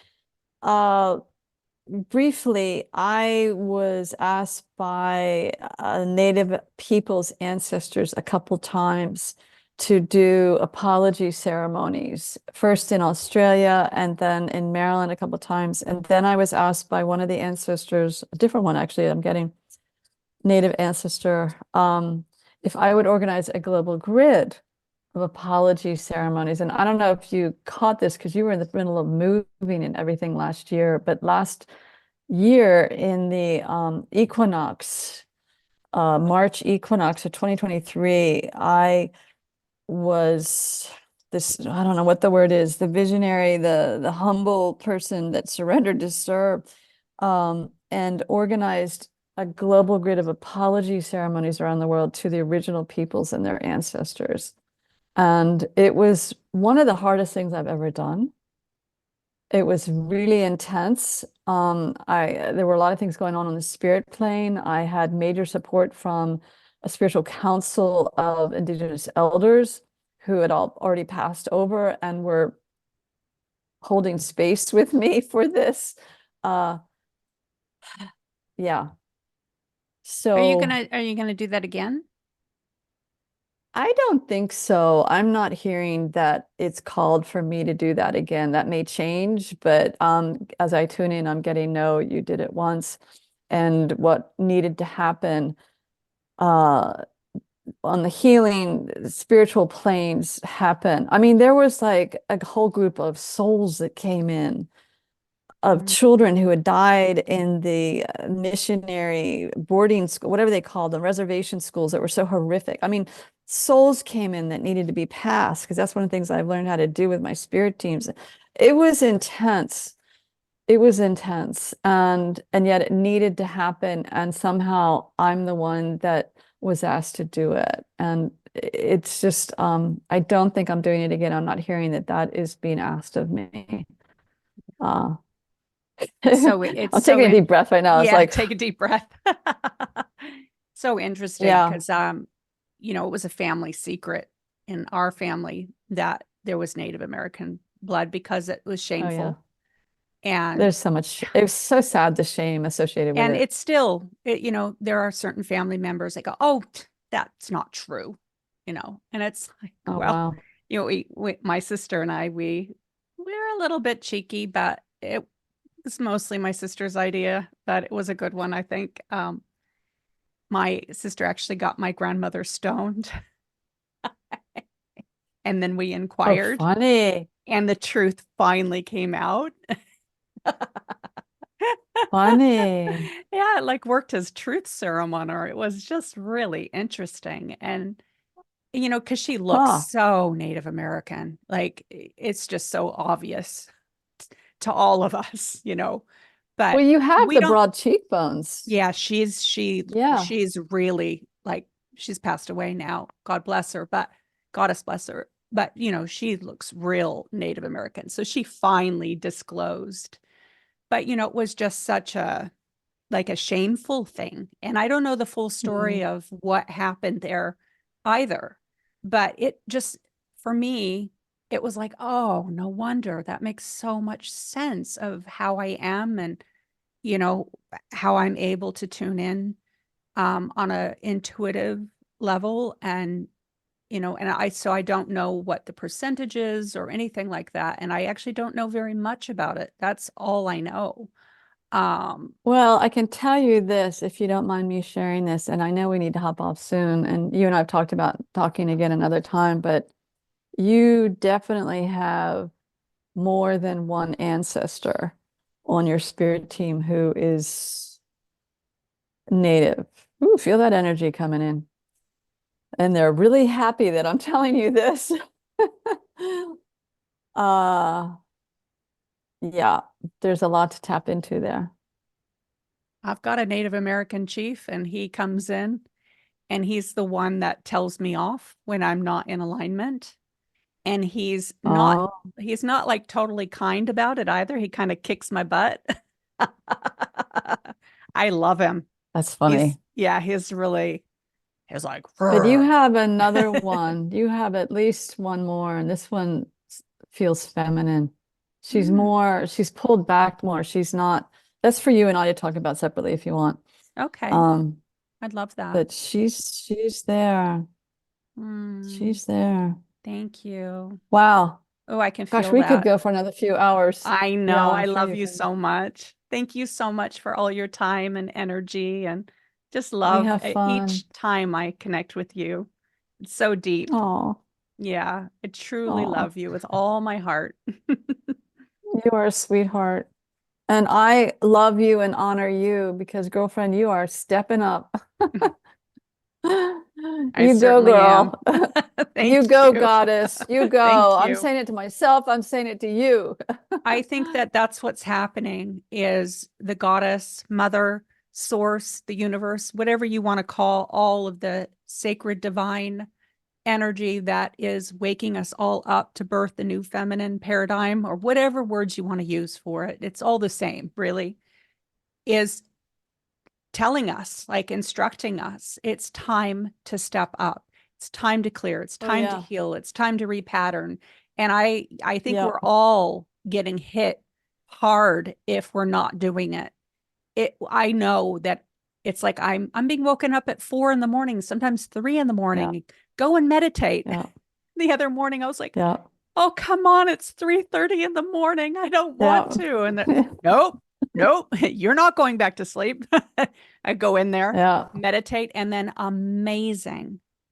uh briefly, I was asked by Native people's ancestors a couple times to do apology ceremonies, first in Australia and then in Maryland a couple times. And then I was asked by one of the ancestors, a different one actually, I'm getting Native ancestor, if I would organize a global grid of apology ceremonies. And I don't know if you caught this because you were in the middle of moving and everything last year, but last year in the equinox, March equinox of 2023, I was this, I don't know what the word is, the visionary, the humble person that surrendered to serve, and organized a global grid of apology ceremonies around the world to the original peoples and their ancestors. And it was one of the hardest things I've ever done. It was really intense. There were a lot of things going on the spirit plane. I had major support from a spiritual council of Indigenous elders who had all already passed over and were holding space with me for this. Uh, yeah. So Are you gonna do that again? I don't think so. I'm not hearing that it's called for me to do that again. That may change, but as I tune in, I'm getting no, you did it once. And what needed to happen uh, on the healing spiritual planes happen. I mean, there was like a whole group of souls that came in of Mm. children who had died in the missionary boarding school, whatever they called them, reservation schools that were so horrific. I mean, souls came in that needed to be passed because that's one of the things I've learned how to do with my spirit teams. It was intense. It was intense, and yet it needed to happen. And somehow I'm the one that was asked to do it. And it's just, I don't think I'm doing it again. I'm not hearing that that is being asked of me. Uh, It's I'm taking a deep breath right now. It's yeah, like, take a deep breath. So interesting yeah, because it was a family secret in our family that there was Native American blood because it was oh yeah. shameful. And There's so much, it was so sad, the shame associated with it. it's still there are certain family members that go, "Oh, that's not true," and it's like, Oh well, wow. my sister and I, we're a little bit cheeky, but it was mostly my sister's idea, but it was a good one, I think. My sister actually got my grandmother stoned, and then we Oh, inquired, funny. and the truth finally came out. Funny. Yeah, it like worked as truth serum on her. It was just really interesting. And, because she looks Huh. so Native American, like it's just so obvious to all of us, Well, but you have we the don't, broad cheekbones. yeah, Yeah. she's really like, she's passed away now. God bless her, but goddess bless her. But, she looks real Native American. So she finally disclosed. But, it was just such a like a shameful thing. And I don't know the full story Mm. of what happened there either. But it just, for me, it was like, oh, no wonder. That makes so much sense of how I am and, you know, how I'm able to tune in on a intuitive level and and so I don't know what the percentage is or anything like that. And I actually don't know very much about it. That's all I know. Well, I can tell you this, if you don't mind me sharing this, and I know we need to hop off soon, and you and I have talked about talking again another time, but you definitely have more than one ancestor on your spirit team who is native. Ooh, feel that energy coming in. And they're really happy that I'm telling you this. Uh, yeah, there's a lot to tap into there. I've got a Native American chief, and he comes in, and he's the one that tells me off when I'm not in alignment. And Oh, he's not like totally kind about it either. He kind of kicks my butt. I love him. that's funny. He's like, But you "Rrr." have another one. You have at least one more, and this one feels feminine. Mm, She's pulled back more. She's not, that's for you and I to talk about separately if you want. okay. Um, I'd love that. but she's there. Mm, She's there. thank you. Wow. Oh, I can Gosh, feel we could that. go for another few hours. I Yeah, know. I'm I sure love you you can. so much. Thank you so much for all your time and energy, and just We love have fun. each time I connect with you. It's so deep. Oh, Yeah, I truly oh, love you with all my heart. you are a sweetheart. And I love you and honor you because, girlfriend, you are stepping up. I You go, certainly am. girl. You Thank go, you. goddess. You go. Thank I'm you. saying it to myself. I'm saying it to you. I think that that's what's happening is the goddess, mother, source, the universe, whatever you want to call all of the sacred divine energy that is waking us all up to birth the new feminine paradigm, or whatever words you want to use for it. It's all the same, really, is telling us, like instructing us, it's time to step up. It's time to clear. It's Oh, time to yeah. heal. It's time to repattern. And I think Yeah. we're all getting hit hard if we're not doing it. I know that it's like I'm being woken up at 4 in the morning, sometimes 3 in the morning. Yeah. Go and meditate. Yeah. The other morning, I was like, Yeah. oh, come on, it's 3:30 in the morning. I don't want Yeah. to. And nope, nope, you're not going back to sleep. I go in there, Yeah. meditate, and then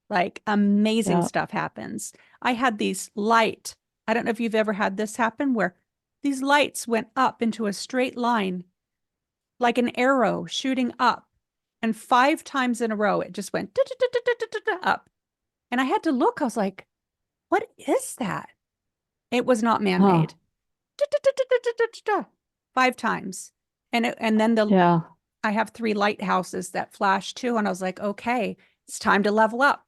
like amazing Yeah. stuff happens. I had these light. I don't know if you've ever had this happen where these lights went up into a straight line, like an arrow shooting up. And 5 times in a row, it just went up. And I had to look. I was like, what is that? It was not Huh. man-made. 5 times. And then Yeah. I have 3 lighthouses that flash too. And I was like, okay, it's time to level up.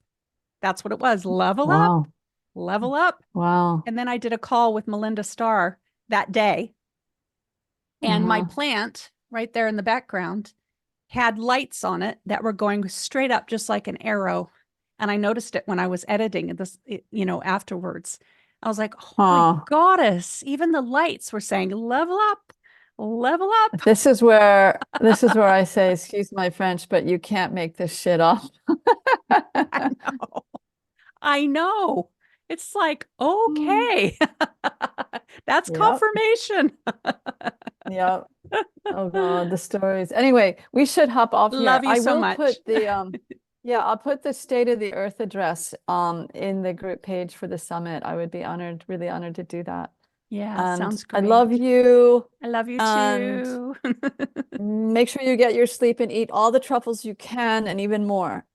That's what it was. Level up, Wow. level up. Wow. And then I did a call with Melinda Starr that day. And my Uh-huh. plant right there in the background had lights on it that were going straight up, just like an arrow. And I noticed it when I was editing this, afterwards. I was like, oh my Huh. goddess, even the lights were saying, level up, level up. This is where I say, excuse my French, but you can't make this shit up. I know. I know. It's like, okay, that's Yep. confirmation. Yep. Oh God, the stories. Anyway, we should hop off here. Love you I so will much. put the yeah, I'll put the State of the Earth address in the group page for the summit. I would be honored, really honored to do that. Yeah, And sounds I love great. you. I love you And too. make sure you get your sleep and eat all the truffles you can and even more.